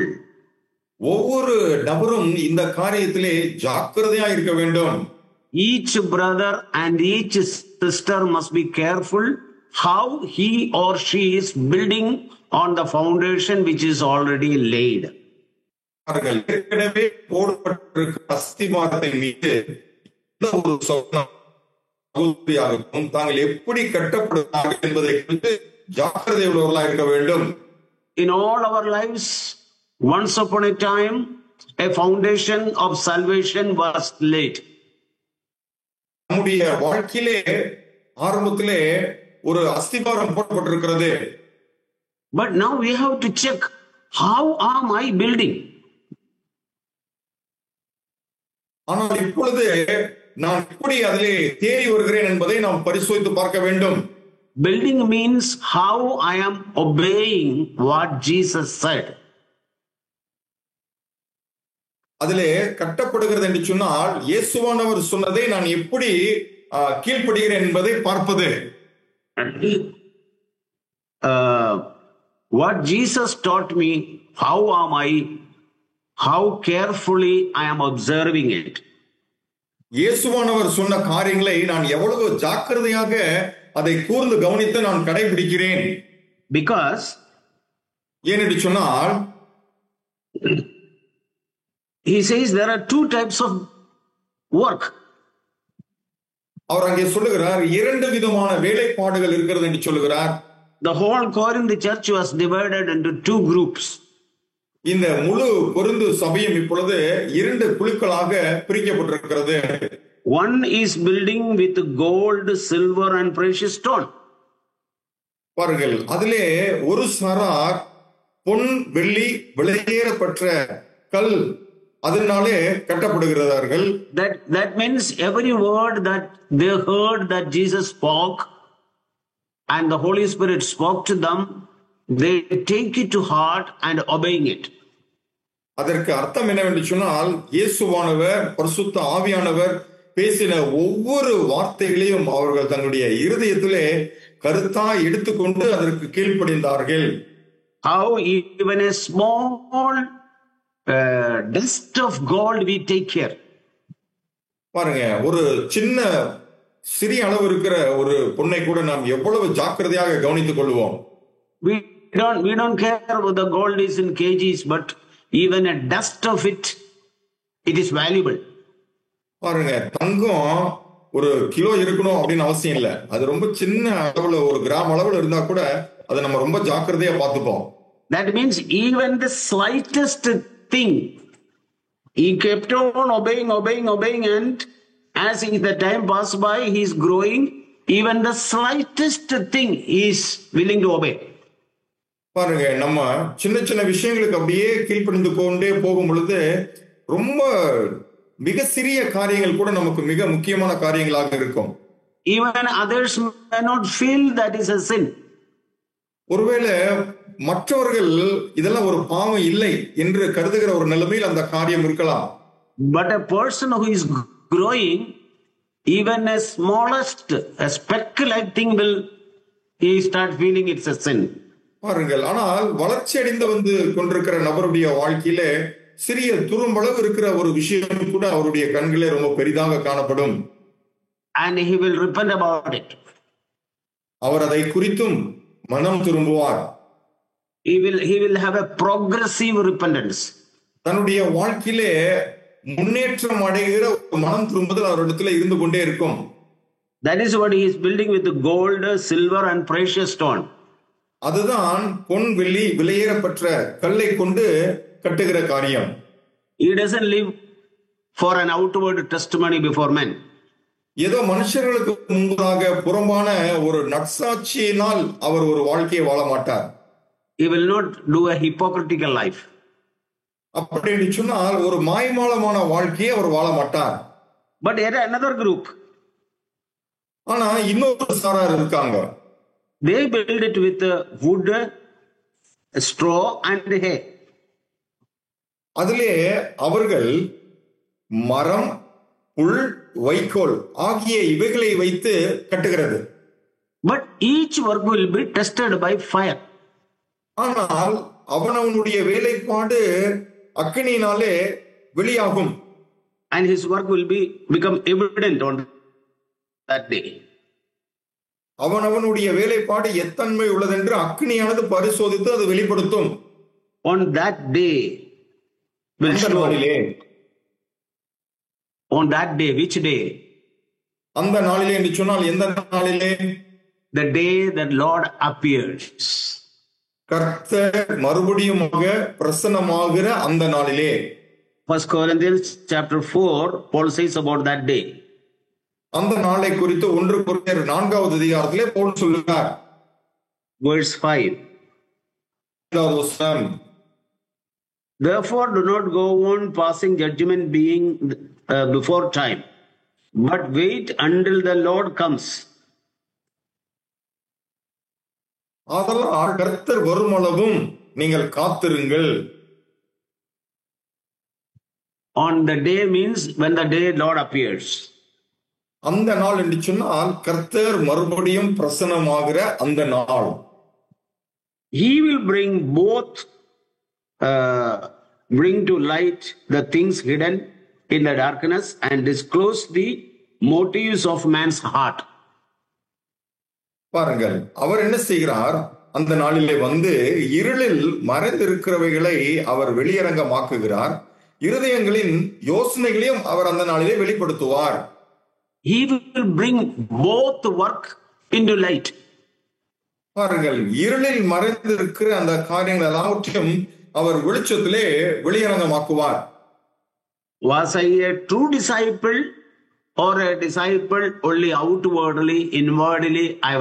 ஒவ்வொரு நபரும் இந்த காரியத்திலே ஜாக்கிரதையா இருக்க வேண்டும். Each brother and each sister must be careful how he or she is building on the foundation which is already laid. அவர்கள் ஏற்கனவே போடப்பட்டிருக்கிற அஸ்திபாரத்தை மீது ஒரு சொன்னாகும் தாங்கள் எப்படி கட்டப்படுகிறார்கள் என்பதை குறித்து ஜாக்கிரதை உள்ளவர்களாக இருக்க வேண்டும். In all our lives, once upon a time, a foundation of salvation was laid. நம்முடைய வாழ்க்கையிலே ஆரம்பத்திலே ஒரு அஸ்திபாரம் போடப்பட்டிருக்கிறது. But now we have to check, how am I building? ஆனால் இப்பொழுது நான் எப்படி அதிலே தேறி வருகிறேன் என்பதை நாம் பரிசோதித்து பார்க்க வேண்டும். Building means how I am obeying what Jesus said. அதிலே கட்டப்படுகிறது என்று சொன்னால் இயேசுவானவர் சொன்னதை நான் எப்படி கீழ்ப்படுகிறேன் என்பதை பார்ப்பது. What Jesus taught me, how carefully I am observing it. இயேசுவானவர் சொன்ன காரியங்களை நான் எவ்வளவு ஜாக்கிரதையாக அதை கூர்ந்து கவனித்து நான் கடைபிடிக்கிறேன். Because ஏனென்று சொன்னால் he says there are two types of work. அவர் அங்கே சொல்லுகிறார், இரண்டு விதமான வேலைப்பாடுகள் இருக்கிறது என்று சொல்லுகிறார். The whole Corinth church was divided into two groups. இந்த முழு கொரிந்து சபையும் இப்பொழுது இரண்டு குழுக்களாக பிரிக்கப்பட்டிருக்கிறது. One is building with gold, silver and precious stone. பாருங்கள், அதிலே ஒரு சாரார் பொன், வெள்ளி, விலையேறப்பட்ட கல் அதனாலே கட்டப்படுகிறார்கள். That means every word that they heard that Jesus spoke and the Holy Spirit spoke to them, they take it to heart and obeying it. அதற்கு அர்த்தம் என்னவென்று சொன்னால், இயேசுவானவர், பரிசுத்த ஆவியானவர் பேசின ஒவ்வொரு வார்த்தைகளையும் அவர்கள் தங்களுடைய இருதயத்திலே கருத்தாய் எடுத்துக்கொண்டு அதற்கு கீழ்ப்படிந்தார்கள். How even a small dust of gold we take care. பாருங்க, ஒரு சின்ன சிறிய அளவு இருக்கிற ஒரு பொன்னை கூட நாம் எவ்வளவு ஜாக்கிரதையாக கவனித்துக் கொள்வோம். We don't care whether the gold is in kgs, but even a dust of it is valuable. பாருங்க, தங்கம் ஒரு கிலோ இருக்கணும் அப்படின்னு அவசியம் இல்லை. அது ரொம்ப சின்ன அளவுல, ஒரு கிராம் அளவுல இருந்தா கூட அதை நம்ம ரொம்ப ஜாக்கிரதையா பார்த்துப்போம். That means even the slightest thing, he kept on obeying, and as the time passed by, he is growing. Even the slightest thing he is willing to obey. பாருங்க, நம்ம சின்ன சின்ன விஷயங்களுக்கு அப்படியே கீழ்ப்படிந்து கொண்டே போகும் பொழுது ரொம்ப மிக சிறிய காரியங்கள் கூட நமக்கு மிக முக்கியமான காரியங்களாக இருக்கும். Even others may not feel that is a sin. ஒருவேளை மற்றவர்கள் இதெல்லாம் ஒரு பாவம் இல்லை என்று கருதுகிற ஒரு நிலைமையில் அந்த காரியம் இருக்கலாம். But a person who is growing, even a smallest, a speck-like thing he start feeling it's a sin. பாருங்கள், ஆனால் வளர்ச்சி அடைந்து வந்து கொண்டிருக்கிற நபருடைய வாழ்க்கையில சிறிய துரும்பளவு இருக்கிற ஒரு விஷயம் கூட அவருடைய கண்களே ரொம்ப பெரிதாக காணப்படும். And he will repent about it. அவர் அதை குறித்தும் மனம் திரும்புவார். He will have a progressive repentance. தன்னுடைய வாழ்க்கையிலே முன்னேற்றம் அடைகிற மனம் திரும்புதல் அவரிடத்துல இருந்து கொண்டே இருக்கும். That is what he is building with the gold, silver and precious stone. அதுதான் பொன், வெள்ளி, விலையேறப்பட்ட கல்லை கொண்டு கட்டுகிற காரியம். He doesn't live for an outward testimony before men. ஏதோ மனுஷர்களுக்கு முன்பதாக புறம்பான ஒரு நற்சாட்சியினால் அவர் ஒரு வாழ்க்கையை வாழ மாட்டார். He will not do a hypocritical life. அப்படி சொன்னால் ஒரு மாய்மாலமான வாழ்க்கையை அவர் வாழ மாட்டார். But yet another group, ஆனா இன்னொரு சாரார் இருக்காங்க. They build it with wood, straw and hay. அதிலே அவர்கள் மரம், புல், வைக்கோல் ஆகிய இவைகளை வைத்து கட்டுகிறது. But each work will be tested by fire. ஆனால் அவனவனுடைய வேலைப்பாடு அக்கினியினாலே வெளியாகும். And his work will become evident on that day. அவனவனுடைய வேலைப்பாடு எத்தன்மை உள்ளதென்று அக்கினியானது பரிசோதித்து அது வெளிப்படுத்தும். On that day will show. On that day, which day? அந்த நாளிலே என்று சொன்னால் எந்த நாளிலே? The day that Lord appears. கர்த்தர் மறுபடியுமாக பிரசன்னமாகிற அந்த நாளிலே. 1 Corinthians chapter 4, Paul says about that day. அந்த நாளை குறித்து 1 கொரிந்தியர் 4வது அதிகாரத்திலே பவுல் சொல்லுகிறார். Verse 5. Therefore do not go on passing judgment being before time, but wait until the Lord comes. ஆதலால் கர்த்தர் வருமளவும் நீங்கள் காத்திருங்கள். On the day means when the day Lord appears. அந்த நாள் என்று சொன்னால் கர்த்தர் மறுபடியும் பிரசன்னமாகிற அந்த நாள். He will bring to light the things hidden in the darkness and disclose the motives of man's heart. பாருங்கள், அவர் என்ன செய்கிறார்? அந்த நாளிலே வந்து இருளில் மறைந்திருக்கிறவைகளை அவர் வெளியரங்கமாக்குகிறார். இருதயங்களின் யோசனைகளையும் அவர் அந்த நாளிலே வெளிப்படுத்துவார். He will bring both work into light. பாருங்கள், இருளில் மறைந்திருக்கிற அந்த காரியங்கள் எல்லாவற்றையும் அவர் வெளிச்சத்திலே வெளியரங்கமாக்குவார். Was I a true disciple or a disciple only outwardly, inwardly I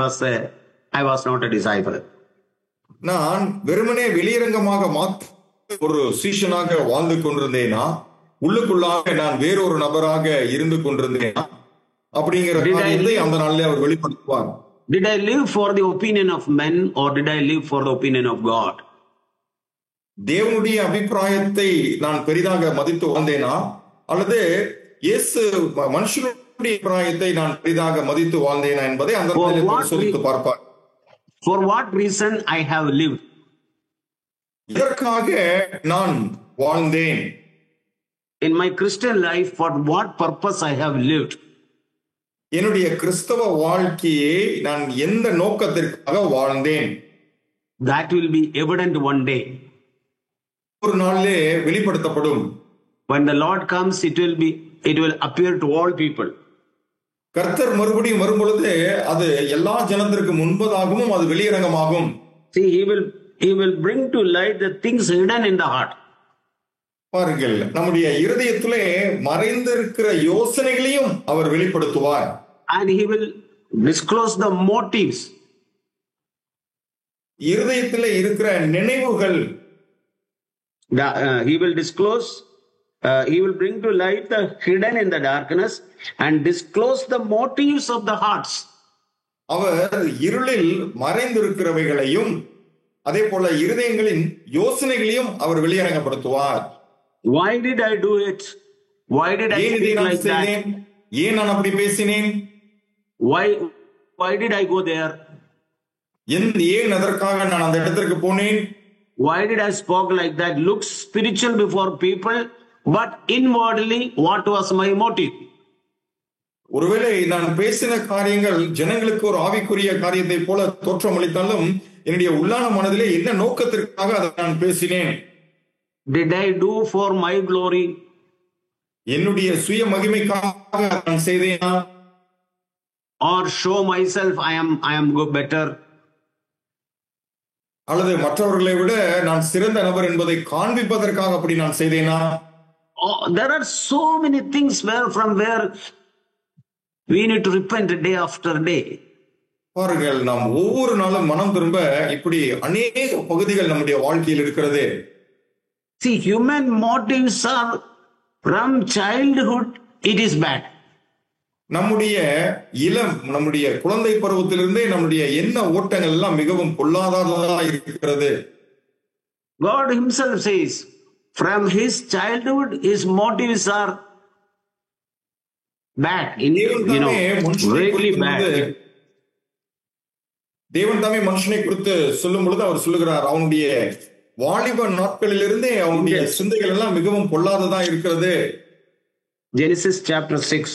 was not a disciple? நான் வெறுமனே வெளியரங்கமாக ஒரு சீஷனாக வாழ்ந்து கொண்டிருந்தேனா, உள்ளுக்குள்ளாக நான் வேறொரு நபராக இருந்து கொண்டிருந்தேனா அப்படிங்கிற காரியத்தை அந்த நாளிலே அவர் வெளிப்படுத்துவார். Did I live for the opinion of men or did I live for the opinion of God? தேவனுடைய அபிப்பிராயத்தை நான் பெரிதாக மதித்து வாழ்ந்தேனா, அல்லது இயேசு மனுஷனுடைய அபிப்பிராயத்தை நான் பெரிதாக மதித்து வாழ்ந்தேனா என்பதை அந்த பரிசோதித்து பார்ப்பார். For what reason I have lived? இதற்காக நான் வாழ்ந்தேன். In my Christian life, for what purpose I have lived? என்னுடைய கிறிஸ்தவ வாழ்க்கையை நான் எந்த நோக்கத்திற்காக வாழ்ந்தேன்? That will be evident one day. ஒரு நாளிலே வெளிப்படுத்தப்படும். When the Lord comes, it will appear to all people. கர்த்தர் மறுபடியும் வரும்பொழுது அது எல்லா ஜனத்திற்கு முன்பதாகவும் அது வெளியரங்கமாகும். See, he will bring to light the things hidden in the heart. பாருங்கள், நம்முடைய இருதயத்திலே மறைந்திருக்கிற யோசனைகளையும் அவர் வெளிப்படுத்துவார். And he will disclose the motives. இருதயத்திலே இருக்கிற நினைவுகள் he will disclose, he will bring to light the hidden in the darkness and disclose the motives of the hearts. அவர் இருளில் மறைந்திருக்கிறவைகளையும் அதே போல இருதயங்களின் யோசனைகளையும் அவர் வெளியரங்கப்படுத்துவார். Why did I do it? Why did I speak like that? ஏன் நான் அப்படி பேசினேன்? Why did I go there? ஏன் அதற்காக நான் அந்த இடத்திற்கு போனேன்? Why did I spoke like that? Looks spiritual before people, but inwardly what was my motive? ஒருவேளை நான் பேசின காரியங்கள் ஜனங்களுக்கு ஒரு ஆவிக்குரிய காரியத்தை போல தோற்றமளித்தாலும் என்னுடைய உள்ளான மனதிலே என்ன நோக்கத்திற்காக அதை நான் பேசினேன்? Did I do for my glory? என்னுடைய சுய மகிமைக்காக நான் செய்தேனா? Or show myself I am go better? அல்லது மற்றவர்களை விட நான் சிறந்த நபர் என்பதை காண்பிப்பதற்காக அப்படி நான் செய்தேனா? There are so many things from where we need to repent day after day. பாருங்கள், நாம் ஒவ்வொரு நாளும் மனம் திரும்ப இப்படி அநேக பகுதிகள் நம்முடைய வாழ்க்கையில் இருக்கிறது. See, human motives are from childhood, it is bad. நம்முடைய குழந்தை பருவத்திலிருந்தே நம்முடைய எண்ண ஓட்டங்கள் எல்லாம் மிகவும் பொல்லாததாக இருக்கிறது. God himself says, from his childhood, his motives are bad. Really bad. தேவன் தாமே மனுஷனை குறித்து சொல்லும் பொழுது அவர் சொல்லுகிறார், அவனுடைய வாலிப நாட்களிலிருந்தே அவனுடைய சிந்தைகள் எல்லாம் மிகவும் பொல்லாததா இருக்கிறது. Genesis chapter 6.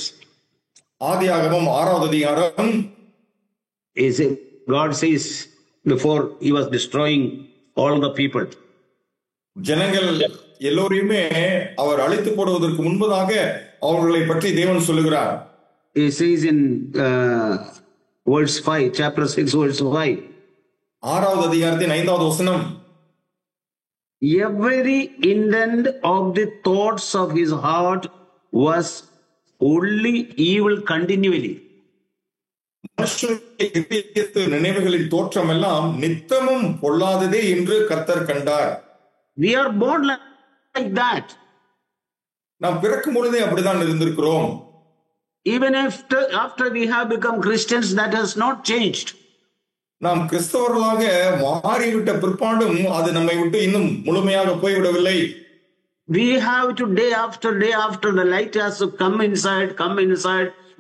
ஆதியாகமம் 6வது அதிகாரம். God says before he was destroying all the people. ஜனங்கள் எல்லோரையுமே அவர் அழித்து போடுவதற்கு முன்பதாக அவர்களை பற்றி தேவன் சொல்லுகிறார். He says in verse 5, chapter 6 verse 5. 6வது அதிகாரத்தின் 5வது வசனம். Every intent of the thoughts of his heart was only evil continually. மனுஷனுடைய நினைவுகளின் தோற்றம் எல்லாம் நித்தமும் பொல்லாததே என்று கர்த்தர் கண்டார். We are born like that. நாம் பிறக்கும் பொழுதே அப்படிதான் இருந்திருக்கிறோம். Even after we have become Christians, that has not changed. நாம் கிறிஸ்தவர்களாக மாறிவிட்ட பிற்பாடும் அது நம்மை விட்டு இன்னும் முழுமையாக போய்விடவில்லை. We have to day after the light has to come inside,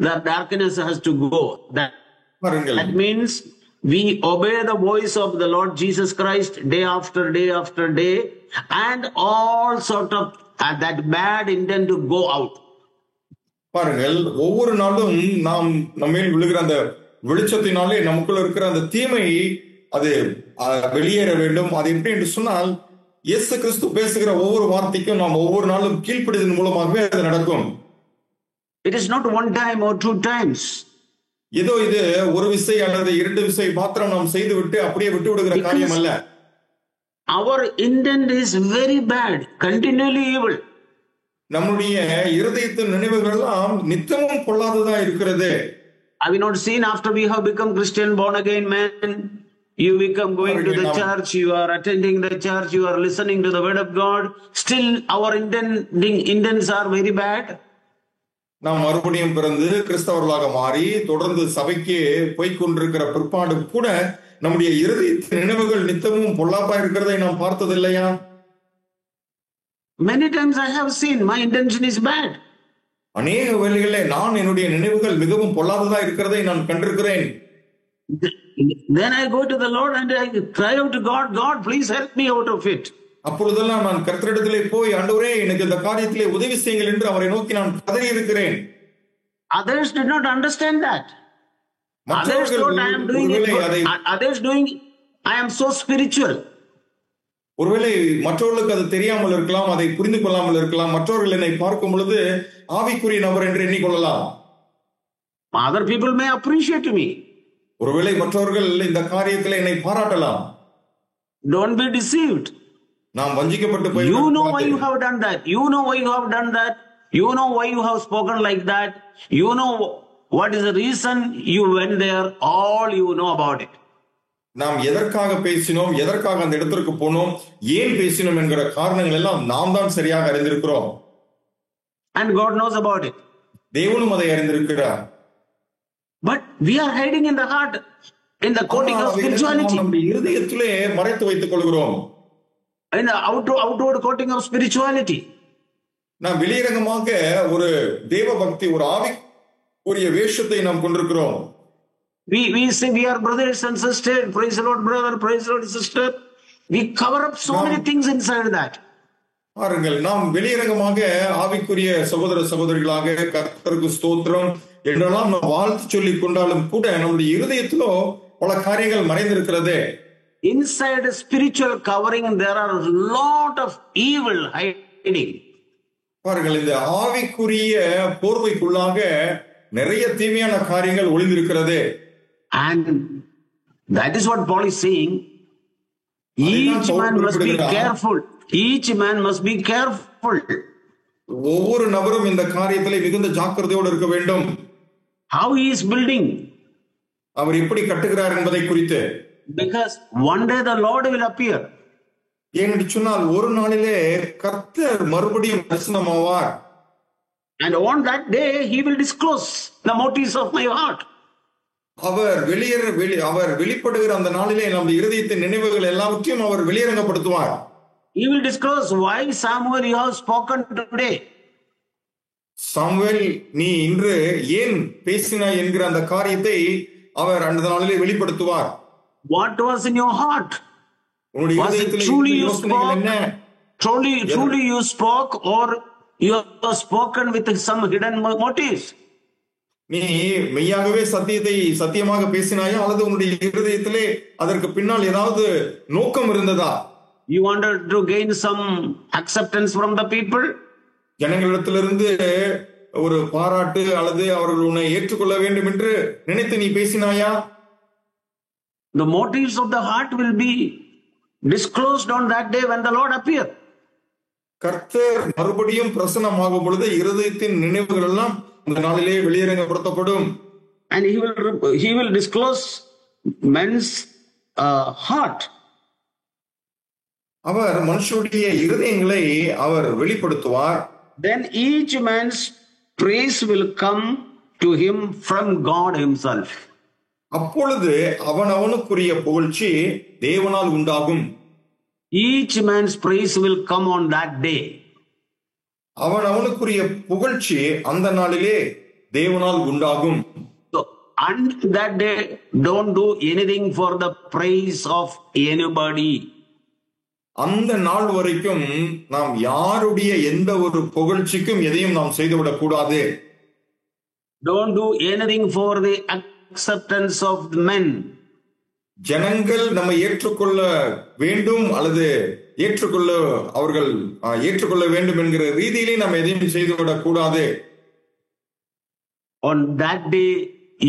the darkness has to go. That means we obey the voice of the Lord Jesus Christ day after day, and all sort of that bad intent to go out. பாருங்கள், ஒவ்வொரு நாளும் நாம் நம்மேல் விழுகிற அந்த வெளிச்சத்தினாலே நமக்குள்ள இருக்கிற அந்த தீமை அது வெளியேற வேண்டும். அது எப்படி என்று சொன்னால், இயேசு கிறிஸ்து பேசுகிற ஒவ்வொரு வார்த்தைக்கும் நாம் ஒவ்வொரு நாளும் கீழ்ப்படிதன் மூலமாகவே அது நடக்கும். It is not one time or two times. ஏதோ இது ஒரு விசை அல்லது 2 விசை மாத்திரம் நாம் செய்துவிட்டு அப்படியே விட்டு விடுகிற காரியம் அல்ல. Our intent is very bad, continually evil. நம்முடைய இருதயத்தின் நினைவுகள் எல்லாம் நித்தமும் பொல்லாததா இருக்கிறது. Have you not seen after we have become Christian born again men, you become going to the church, you are attending the church, you are listening to the word of God, still our intents are very bad. நாம் மறுபடியும் பிறந்து கிறிஸ்தவர்களாக மாறி தொடர்ந்து சபைக்கு போய்கொண்டிருக்கிற பிற்பாடு கூட நம்முடைய இருதயத்தின் நினைவுகள் நித்தமும் பொல்லாப்பா இருக்கிறதை நாம் பார்த்தது இல்லையா? Many times I have seen my intention is bad. அநேக வேளைகளிலே நான் என்னுடைய நினைவுகள் மிகவும் பொல்லாததா இருக்கிறதை நான் கண்டிருக்கிறேன். Then I go to the Lord and I cry out to God, God, please help me out of it. அப்பொழுதெல்லாம் நான் கர்த்தரிடத்திலே போய், ஆண்டவரே எனக்கு இந்த காரியத்திலே உதவி செய்யுங்கள் என்று அவரை நோக்கி நான் கதறி இருக்கிறேன். Others did not understand that. Others thought I am doing it. Others doing it. I am so spiritual. ஒருவேளை மற்றவர்களுக்கு அது தெரியாமல் இருக்கலாம், அதை புரிந்து கொள்ளாமல் இருக்கலாம். மற்றவர்கள் என்னை பார்க்கும் பொழுது ஆவிக்குரிய நபர் என்று எண்ணிக்கொள்ளலாம். Other people may appreciate me. ஒருவேளை மற்றவர்கள் இந்த காரியத்தில் என்னை பாராட்டலாம். Don't be deceived. நாம் வஞ்சிக்கப்பட்டு போய், You know why you have done that. You know why you have done that. You know why you have spoken like that. You know what is the reason you went there. All you know about it. நாம் எதற்காக பேசினோம், எதற்காக அந்த இடத்திற்கு போனோம், ஏன் பேசினோம் என்கிற காரணங்கள் எல்லாம் நாம் தான் சரியாக அறிந்திருக்கிறோம். And God knows about it. தேவனும் அதை அறிந்திருக்கிறார். But we are hiding in the heart, in the coating of spirituality. நம்முடைய இருதயத்திலே மறைத்து வைத்துக் கொள்கிறோம். In the outward coating of spirituality. நாம் வெளியரங்கமாக ஒரு தேவ பக்தி, ஒரு ஆவிக்குரிய வேஷத்தை நாம் கொண்டிருக்கிறோம். We say we are brothers and sisters. Praise the Lord, brother. Praise the Lord, sister. We cover up so many things inside that. பாருங்கள், நாம் வெளியரங்கமாக ஆவிக்குரிய சகோதர சகோதரிகளாக கர்த்தருக்கு ஸ்தோத்திரம் என்றெல்லாம் நாம் வாழ்த்து சொல்லி கொண்டாலும் கூட நம்முடைய இருதயத்திலோ பல காரியங்கள் மறைந்திருக்கிறது. Inside a spiritual covering there are a lot of evil hiding. பாருங்கள், இந்த ஆவிக்குரிய போர்வைக்குள்ளாக நிறைய தீமையான காரியங்கள் ஒளிந்திருக்கிறது. And that is what Paul is saying. Each man must be careful. Each man must be careful. ஒவ்வொரு நபரும் இந்த காரியத்திலே மிகுந்த ஜாக்கிரதையோடு இருக்க வேண்டும். How he is building. அவர் எப்படி கட்டுகிறார் என்பதை குறித்து. Because one day the Lord will appear. ஏனென்று சொன்னால் ஒரு நாளிலே கர்த்தர் மறுபடியும் தரிசனமாவார். And on that day he will disclose the motives of my heart. அவர் வெளிப்படுகிற அந்த நாளிலே நம்முடைய இருதயத்தின் நினைவுகள் எல்லாவற்றையும் அவர் வெளியரங்கப்படுத்துவார். He will disclose why Samuel you have spoken today. Samuel, நீ இன்று ஏன் பேசினாய் என்கிற அந்த காரியத்தை அவர் அந்த நாளிலே வெளிப்படுத்துவார். What was in your heart? உன்னுடைய truly you spoke or you have spoken with some hidden motives? நீ மெய்யாகவே சத்தியமாக பேசினாயா அல்லது உன்னுடைய இருதயத்திலே அதற்கு பின்னால் ஏதாவது நோக்கம் இருந்ததா? You wanted to gain some acceptance from the people? ஜனங்களிடத்திலிருந்து ஒரு பாராட்டு அல்லது அவர்கள் உன்னை ஏற்றுக்கொள்ள வேண்டும் என்று நினைத்து நீ பேசினாயா? The motives of the heart will be disclosed on that day when the Lord appears. கர்த்தர் மறுபடியும் பிரசன்னமாகும் பொழுது இருதயத்தின் நினைவுகள் எல்லாம் அந்த நாளிலே வெளியரங்கப்படுத்தப்படும். And he will disclose men's heart. அவர் மனுஷனுடைய இருதயங்களை அவர் வெளிப்படுத்துவார். Then each man's praise will come to him from God himself. அப்பொழுது அவனுக்குரிய புகழ்ச்சி தேவனால் உண்டாகும். Each man's praise will come on that day. அவனுக்குரிய புகழ்ச்சி அந்த நாளிலே தேவனால் உண்டாகும். So and that day don't do anything for the praise of anybody. அந்த நாள் வரைக்கும் நாம் யாருடைய எந்த ஒரு புகழ்ச்சிக்கும் எதையும் நாம் செய்துவிடக் கூடாது. Don't do anything for the acceptance of the men. ஜனங்கள் நம்மை ஏற்றுக்கொள்ள வேண்டும் அல்லது அவர்கள் ஏற்றுக்கொள்ள வேண்டும் என்கிற ரீதியிலே நாம் எதையும் செய்துவிடக் கூடாது. On that day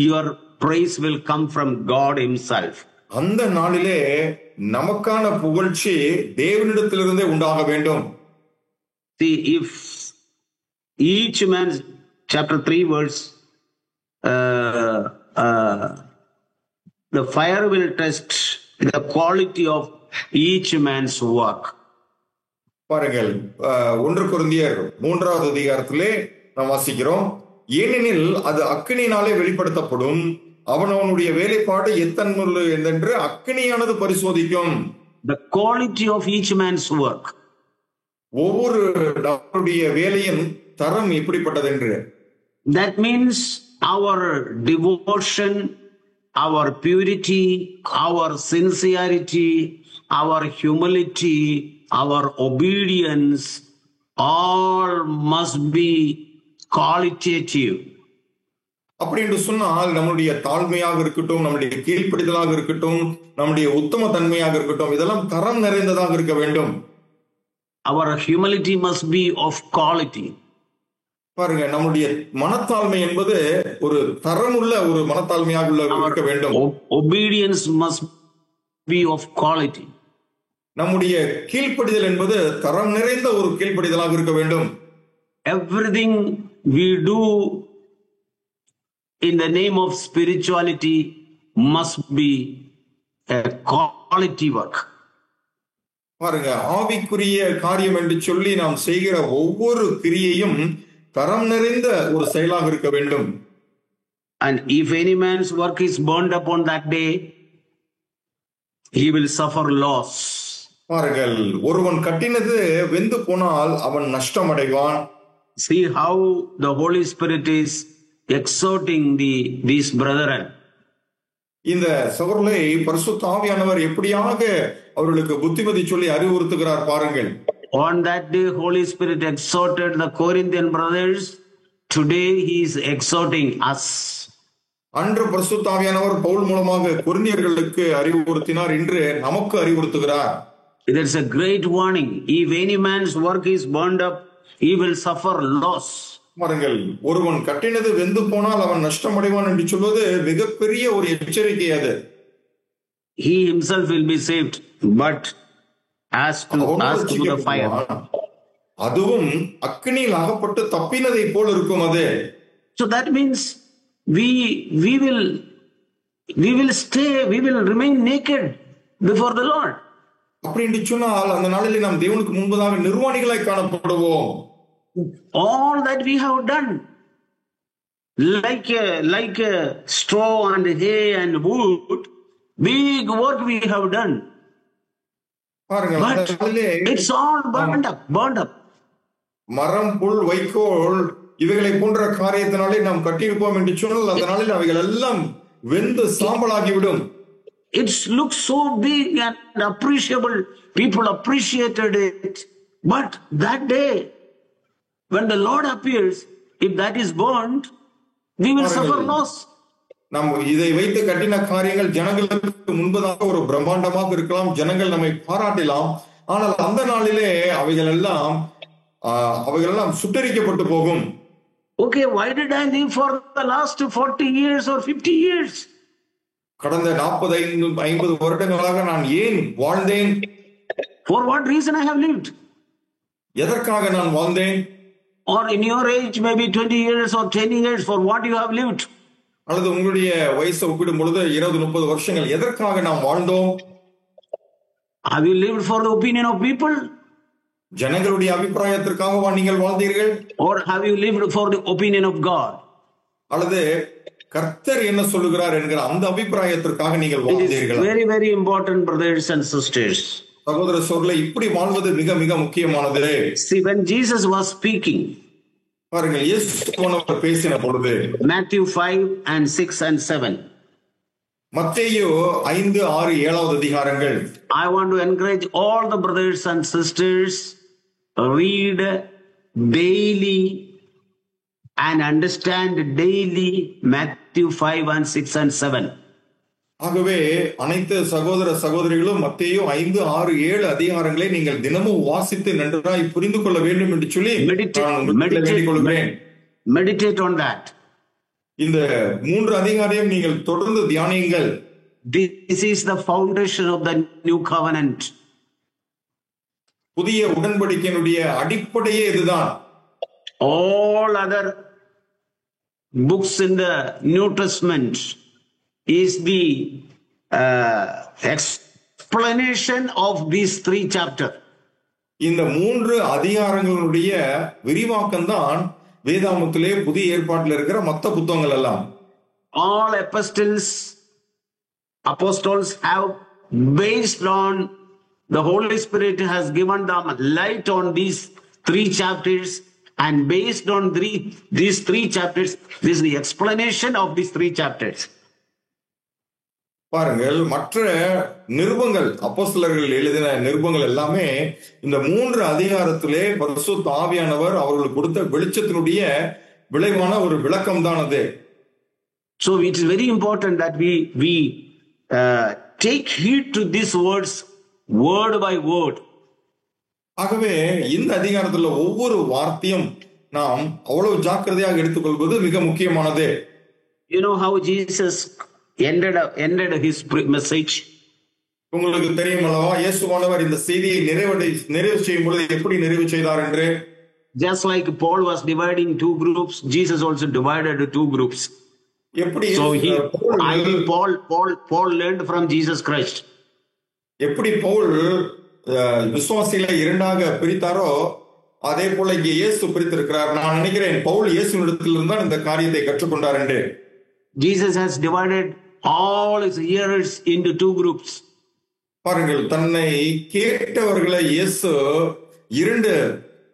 your praise will come from God himself. அந்த நாளிலே நமக்கான புகழ்ச்சி தேவனிடத்திலிருந்தே உண்டாக வேண்டும். See, if each man's chapter 3 verse the fire will test the quality of each man's work. பாருங்கள், 1 கொரிந்தியர் 3வது அதிகாரத்திலே நாம் வாசிக்கிறோம், ஏனெனில் அது அக்கினியினாலே வெளிப்படுத்தப்படும், அவனுடைய வேலைப்பாடு எத்தன்முள்ள என்று அக்கினியானது பரிசோதிக்கும். The quality of each man's work. ஒவ்வொரு நபருடைய வேலையின் தரம் எப்படிப்பட்டது என்று. That means our devotion, our purity, our sincerity, our humility, our obedience, all must be qualitative. அப்படி என்று சொன்னால் நம்முடைய தாழ்மையாக இருக்கட்டும், நம்முடைய கீழ்ப்படிதலாக இருக்கட்டும், நம்முடைய உத்தம தன்மையாக இருக்கட்டும், இதெல்லாம் தரம் நிறைந்ததாக இருக்க வேண்டும். Our humility must be of quality. பாருங்க, நம்முடைய மனத்தாழ்மை என்பது ஒரு தரமுள்ள ஒரு மனத்தாழ்மையாக இருக்க வேண்டும். Obedience must be of quality. நம்முடைய கீழ்ப்படிதல் என்பது தரம் நிறைந்த ஒரு கீழ்ப்படிதலாக இருக்க வேண்டும். Everything we do in the name of spirituality must be a quality work. பாருங்க, ஆவிக்குரிய காரியம் என்று சொல்லி நாம் செய்கிற ஒவ்வொரு கிரியையும் தரம் நிறைந்த ஒரு செயலாக இருக்க வேண்டும். And if any man's work is burned upon that day, he will suffer loss. பாருங்கள், ஒருவன் கட்டினது வெந்து போனால் அவன் நஷ்டம் அடைவான். See how the Holy Spirit is exhorting these brethren. இந்த சகோதரரை பரிசுத்த ஆவியானவர் எப்படியாக அவர்களுக்கு புத்திமதி சொல்லி அறிவுறுத்துகிறார் பாருங்கள். On that day, Holy Spirit exhorted the Corinthian brothers. Today, he is exhorting us. அன்று பரிசுத்த ஆவியானவர் பவுல் மூலமாக கொரிந்தியர்களுக்கு அறிவுறுத்தினார், இன்று நமக்கு அறிவுறுத்துகிறார். There is a great warning. If any man's work is burned up, he will suffer loss. பாருங்கள், ஒருவன் கட்டினது வெந்து போனால் அவன் நஷ்டம் அடைவான் என்று சொல்வது மிகப்பெரிய ஒரு எச்சரிக்கை. அது he himself will be saved, but as to the fire. அதுவும் அக்கினியில் அகப்பட்டு தப்பினதை போல் இருக்கும் அது. So that means we will stay, we will remain naked before the Lord. அப்படி என்று சொன்னால் அந்த நாளில் நாம் தேவனுக்கு முன்பதாக நிர்வாணிகளாய் காணப்படுவோம். All that we have done, like a straw and hay and wood, big work we have done. But it's all burned up. மரம், புல், வைக்கோல் இவைகளை போன்ற காரியத்தினாலே நாம் கட்டியிருப்போம் என்று சொன்னால் அந்த நாளில் அவைகள் எல்லாம் வெந்து சாம்பலாகிவிடும். It looks so big and appreciable. People appreciated it. But that day, when the Lord appears, if that is burned, we will suffer loss. நாம் இதை வைத்து கட்டின காரியங்கள் ஜனங்களுக்கு முன்பதாக ஒரு பிரம்மாண்டமாக இருக்கலாம், ஜனங்கள் நம்மை பாராட்டலாம். ஆனால் அந்த நாளிலே அவைகள் எல்லாம் சுட்டரிக்கப்பட்டு போகும். Okay, why did I live for the last 40 years or 50 years? கடந்த 40-50 வருடங்களாக நான் ஏன் வாழ்ந்தேன்? For what reason I have lived? எதற்காக நான் வாழ்ந்தேன்? Or in your age, maybe 20 years or 10 years, for what you have lived? அல்லது உங்களுடைய வயசை ஒப்பிடும் பொழுது 20-30 வருஷங்கள் எதற்காக நாம் வாழ்ந்தோம்? Have you lived for the opinion of people? ஜனங்களுடைய அபிப்பிராயத்திற்காகவா நீங்கள் வாழ்ந்தீர்கள்? Or have you lived for the opinion of God? அல்லது கர்த்தர் என்ன சொல்லுகிறார் என்கிற அந்த அபிப்பிராயத்திற்காக நீங்கள் வாழ்ந்தீர்களா? It is very, very important, brothers and sisters. சகோதர சகோதரிகளே, இப்படி வாழ்வது மிக மிக முக்கியமானது. See, when Jesus was speaking, பாருங்கள், இயேசு பேசின பொழுது Matthew 5 and 6 and 7. மத்தேயு 5, 6, 7 அதிகாரங்கள். I want to encourage all the brothers and sisters, read daily and understand daily Matthew 5 and 6 and 7. ஆகவே அனைத்து சகோதர சகோதரிகளும் மத்தேயு 5, 6, 7 அதிகாரங்களை நீங்கள் தினமும் வாசித்து நன்றாய் புரிந்து கொள்ள வேண்டும் என்று சொல்லி meditate on that. இந்த 3 அதிகாரையும் நீங்கள் தொடர்ந்து தியானியுங்கள். This is the foundation of the new covenant. புதிய உடன்படிக்கையினுடைய அடிப்படையே இதுதான். All other books in the New Testament is the explanation of these 3 chapters. இந்த 3 அதிகாரங்களுடைய விரிவாக்கம் தான் வேதாகமத்திலே புதிய ஏற்பாட்டில் இருக்கிற மற்ற புத்தகங்கள் எல்லாம். All apostles have based on the Holy Spirit has given them light on these 3 chapters, and based on these 3 chapters, this is the explanation of these 3 chapters. பாருங்கள், மற்ற நிருபங்கள், அப்போஸ்தலர்கள் எழுதின நிருபங்கள் எல்லாமே இந்த 3 அதிகாரத்திலே பரிசுத்த ஆவியானவர் அவர்களுக்கு கொடுத்த வெளிச்சத்தினுடைய விளைவான ஒரு விளக்கம் தான் அது. So it is very important that we take heed to these words word by word. ஆகவே இந்த அதிகாரத்துல ஒவ்வொரு வார்த்தையும் நாம் அவ்வளவு ஜாக்கிரதையாக எடுத்துக்கொள்வது மிக முக்கியமானது. You know how Jesus ended his message? உங்களுக்கு தெரியும் அல்லவா, இயேசுவானவர் இந்த செய்தியை நிறைவு செய்யும் பொழுது எப்படி நிறைவு செய்தார் என்று? Just like Paul was dividing 2 groups, Jesus also divided 2 groups. எப்படி Paul learned from Jesus Christ. எப்படி பவுல் விசுவாசிகளை 2ஆக பிரித்தாரோ அதே போல இங்கே இயேசு பிரித்திருக்கிறார். நான் நினைக்கிறேன் பவுல் இயேசுவினிடத்திலிருந்து தான் இந்த காரியத்தை கற்றுக்கொண்டார் என்று. Jesus has divided all his hearers into 2 groups. பாருங்கள், தன்னை கேட்டவர்களை இயேசு 2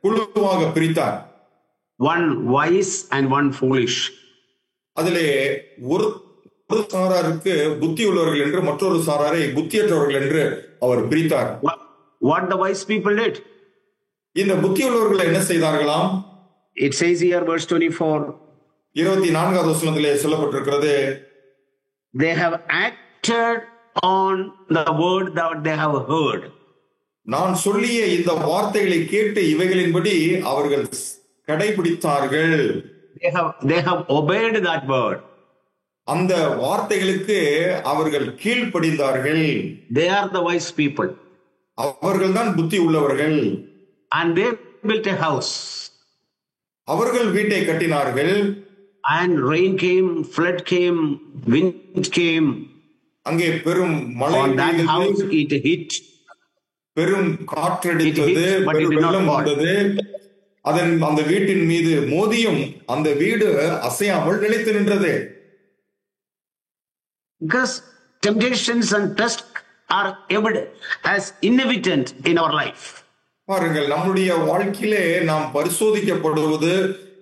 குழுவாக பிரித்தார். One wise and one foolish. அதிலே ஒரு சாராருக்கு புத்தி உள்ளவர்கள் என்று, மற்றொரு சாராரை புத்தியற்றவர்கள் என்று அவர் பிரித்தார். What the wise people did? இந்த புத்தி உள்ளவர்கள் என்ன செய்தார்களாம்? It says here verse 24. 24வது வசனத்திலே சொல்லப்பட்டிருக்கிறது, they have acted on the word that they have heard. நான் சொல்லிய இந்த வார்த்தைகளை கேட்டு இவைகளின்படி அவர்கள் கடைபிடித்தார்கள். They have obeyed that word. அந்த வார்த்தைகளுக்கு அவர்கள் கீழ்ப்படிந்தார்கள். They are the wise people. அவர்கள் தான் புத்தி உள்ளவர்கள். And they built a house. அவர்கள் வீட்டை கட்டினார்கள். And rain came, flood came, wind came. அங்கே பெரும் மழை, on that house it hit. பெரும் காற்றடித்தது, பெரும் வெள்ளம் வந்தது. அந்த வீட்டின் மீது மோதியும் அந்த வீடு அசையாமல் நிலைத்து நின்றது. Because temptations and tests are evident as inevitable in our life. பாருங்கள், நம்முடைய வாழ்க்கையிலே நாம் பரிசோதிக்கப்படுவது,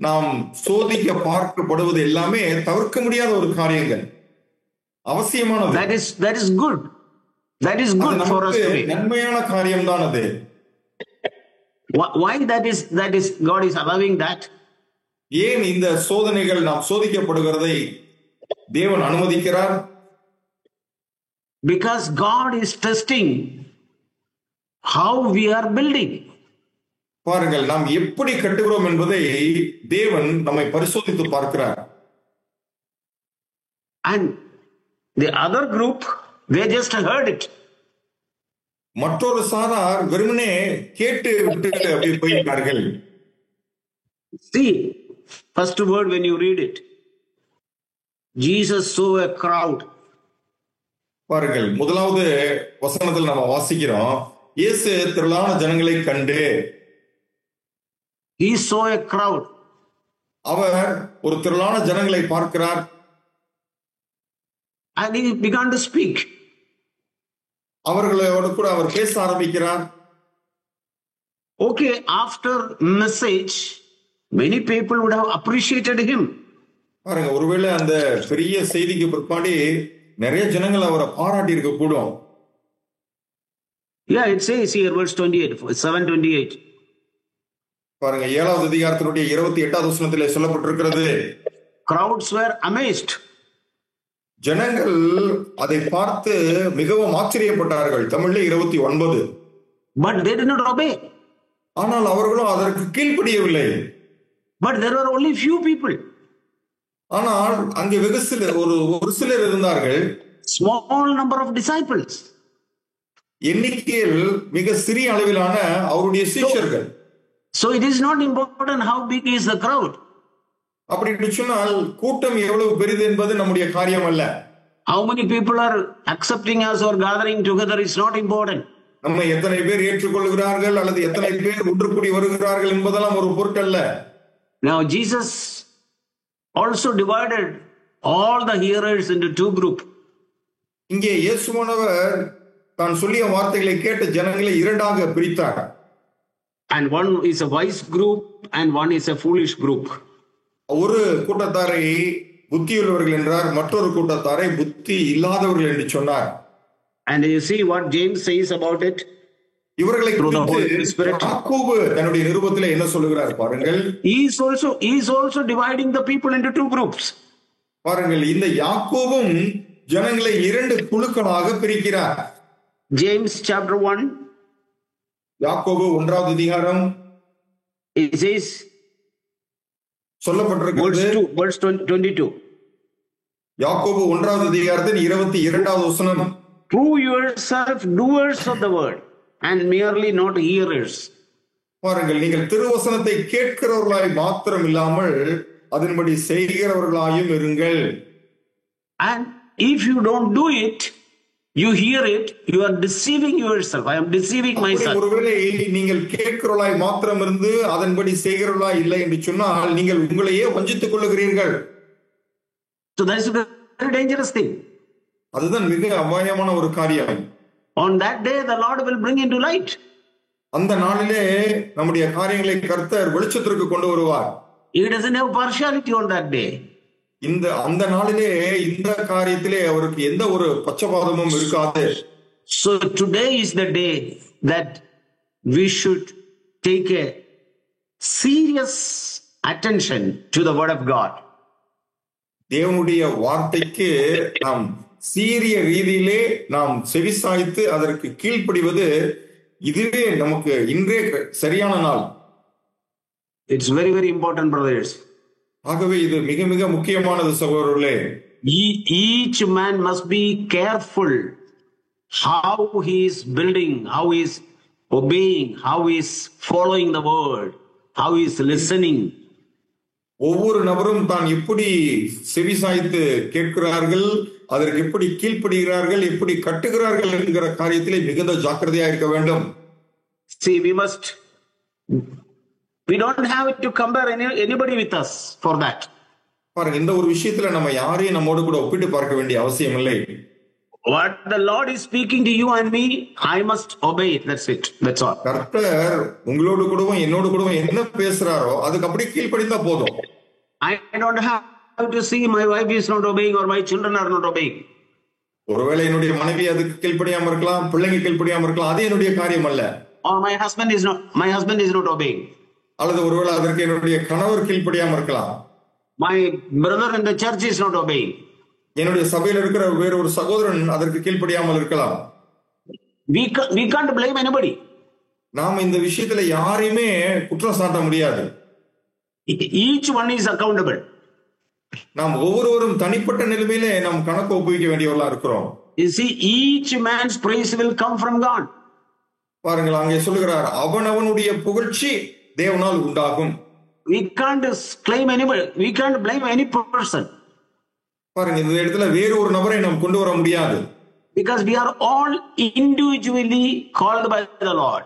நாம் சோதிக்க பார்க்கப்படுவது எல்லாமே தவிர்க்க முடியாத ஒரு காரியங்கள், அவசியமானது. That is good. That is good for us to be. நன்மையான காரியம் தான் அது. Why that is God is allowing that? ஏன் இந்த சோதனைகள், நாம் சோதிக்கப்படுகிறதை தேவன் அனுமதிக்கிறார்? Because God is testing how we are building. பாருங்கள், நாம் எப்படி கட்டுகிறோம் என்பதை தேவன் நம்மை பரிசோதித்து பார்க்கிறார். And the other group, they just heard it. மற்றொரு சாரார் வெறுமனே கேட்டு விட்டு அப்படியே போயிருக்கார்கள். See, first word when you read it, Jesus saw a crowd. பாருங்கள், முதலாவது வசனத்தில் நம்ம வாசிக்கிறோம், இயேசு திரளான ஜனங்களை கண்டு. He saw a crowd. அவர் ஒரு திரளான ஜனங்களை பார்க்கிறார். And he began to speak. அவர்களோடு கூட அவர் பேச ஆரம்பிக்கிறார். Okay, after message, many people would have appreciated him. பாருங்க, ஒருவேளை அந்த பெரிய செய்திக்கு பிற்பாடு நிறைய ஜனங்கள் அவரை பாராட்டி இருக்க கூடும். Yeah, it says here verse 28, 7:28. பாருங்க, 7வது அதிகாரத்தினுடைய 28வது வசனத்திலே சொல்லப்பட்டிருக்கிறது, crowds were amazed. ஜனங்கள் அதை பார்த்து மிகவும் ஆச்சரியப்பட்டார்கள். தமிழ்ல 29. But they did not obey. ஆனால் அவர்களும் அதற்கு கீழ்ப்படியவில்லை. But there were only few people. ஆனால் அங்கே வெகு சிலர், ஒரு சிலர் இருந்தார்கள். Small number of disciples. எண்ணிக்கையில் மிக சிறிய அளவிலான அவருடைய சீஷர்கள். So it is not important how big is the crowd. அப்படி சொன்னால் கூட்டம் எவ்வளவு பெரிது என்பது நம்முடைய காரியம் அல்ல. How many people are accepting us or gathering together is not important. நம்ம எத்தனை பேர் ஏற்றுக்கொள்கிறார்கள் அல்லது எத்தனை பேர் ஒன்று கூடி வருகிறார்கள் என்பதெல்லாம் ஒரு பொருட்டல்ல. Now Jesus also divided all the hearers into 2 groups. இங்கே இயேசுவானவர் தான் சொல்லிய வார்த்தைகளை கேட்ட ஜனங்களை இரண்டாக பிரித்தார். And one is a wise group and one is a foolish group. ஒரு கூட்டத்தாரை புத்தியுள்ளவர்கள் என்றார், மற்றொரு கூட்டத்தாரை புத்தி இல்லாதவர்கள் என்று சொன்னார். And you see what James says about it. இவர்களை குறித்து யாக்கோபு தன்னுடைய நிருபத்திலே என்ன சொல்லுகிறார் பாருங்கள். He is also dividing the people into two groups. பாருங்கள், இந்த யாக்கோபும் ஜனங்களை இரண்டு குழுக்களாக பிரிக்கிறார். James chapter 1. யாக்கோபு 1வது அதிகாரம். It says சொல்லப்பட்டிருக்கிறது verse 22. யாக்கோபு 1வது அதிகாரத்தின் 22வது வசனம். Prove yourself doers of the word and merely not hearers. பாருங்கள், நீங்கள் திருவசனத்தை கேட்கிறவர்களாய் மாத்திரம் இல்லாமல் அதன்படி செய்கிறவர்களாயும் இருங்கள். And if you don't do it, you hear it, you are deceiving yourself. I am deceiving myself. ஒருவேளை நீங்கள் கேட்கிறவர்களாய் மாத்திரம் இருந்து அதன்படி செய்கிறவர்களாய் இல்லை என்று சொன்னால் நீங்கள் உங்களையே வஞ்சித்துக் கொள்ளுகிறீர்கள். So that is a very dangerous thing. அதுதான் மிக அபாயமான ஒரு காரியம். On that day the Lord will bring into light. அந்த நாளிலே நம்முடைய காரியங்களை கர்த்தர் வெளிச்சத்திற்கு கொண்டு வருவார். He doesn't have partiality on that day. அந்த நாளிலே இந்த காரியத்திலே அவருக்கு எந்த ஒரு பட்சபாதமும் இருக்காது. So today is the day that we should take a serious attention to the word of God. தேவனுடைய வார்த்தைக்கு நாம் சீரிய ரீதியிலே நாம் செவிசாய்த்து அதற்கு கீழ்ப்படிவது இதுவே நமக்கு இன்றே சரியான நாள். It's very, very important, brothers. ஆகவே இது மிக மிக முக்கியமானது சகோதரர்களே. Each man must be careful how he is building, how he is obeying, how he is following the word, how he is listening. ஒவ்வொரு நபரும் தான் எப்படி செவிசாய்த்து கேட்கிறார்கள், அதற்கு எப்படி கீழ்ப்படுகிறார்கள், எப்படி கட்டுகிறார்கள் என்கிற காரியத்திலே மிகுந்த ஜாக்கிரதையா இருக்க வேண்டும். See, we don't have to compare anybody with us for that. பாருங்க, இந்த ஒரு விஷயத்துல நம்ம யாரையும் நம்மோடு கூட ஒப்பிட்டு பார்க்க வேண்டிய அவசியம் இல்லை. What the Lord is speaking to you and me, I must obey it. That's it. That's all. கர்த்தர் உங்களோடு கூடவும் என்னோடு கூடவும் என்ன பேசுறாரோ அதுக்கு அப்படி கீழ்ப்படிந்தா போதும். I don't have to see my wife is not obeying or my children are not obeying. ஒருவேளை என்னுடைய மனைவி அதுக்கு கீழ்ப்படியாம இருக்கலாம், பிள்ளைங்க கீழ்ப்படியாம இருக்கலாம், அது என்னுடைய காரியம் அல்ல. Or my husband is not obeying. அல்லது ஒருவேளை அதற்கு என்னுடைய கணவர் கீழ்ப்படியாம இருக்கலாம். My brother in the church is not obeying. என்னுடைய சபையில் இருக்கிற வேற ஒரு சகோதரன் அதற்கு கீழ்ப்படியாமல் இருக்கலாம். We can't blame anybody. நாம இந்த விஷயத்துல யாரையுமே குற்றம் சாட்ட முடியாது. Each one is accountable. நாம் ஒவ்வொருவரும் தனிப்பட்ட நிலைமையிலே நாம் கணக்கு ஒப்புவிக்க வேண்டியவர்களா இருக்கிறோம். You see, each man's praise will come from God. பாருங்கள், அங்கே சொல்லுகிறார், அவனவனுடைய புகழ்ச்சி தேவனால் உண்டாகும். We can't claim anybody. We can't blame any person. பாருங்க, இந்த இடத்துல வேறு ஒரு நபரை நாம் கொண்டு வர முடியாது. Because we are all individually called by the Lord.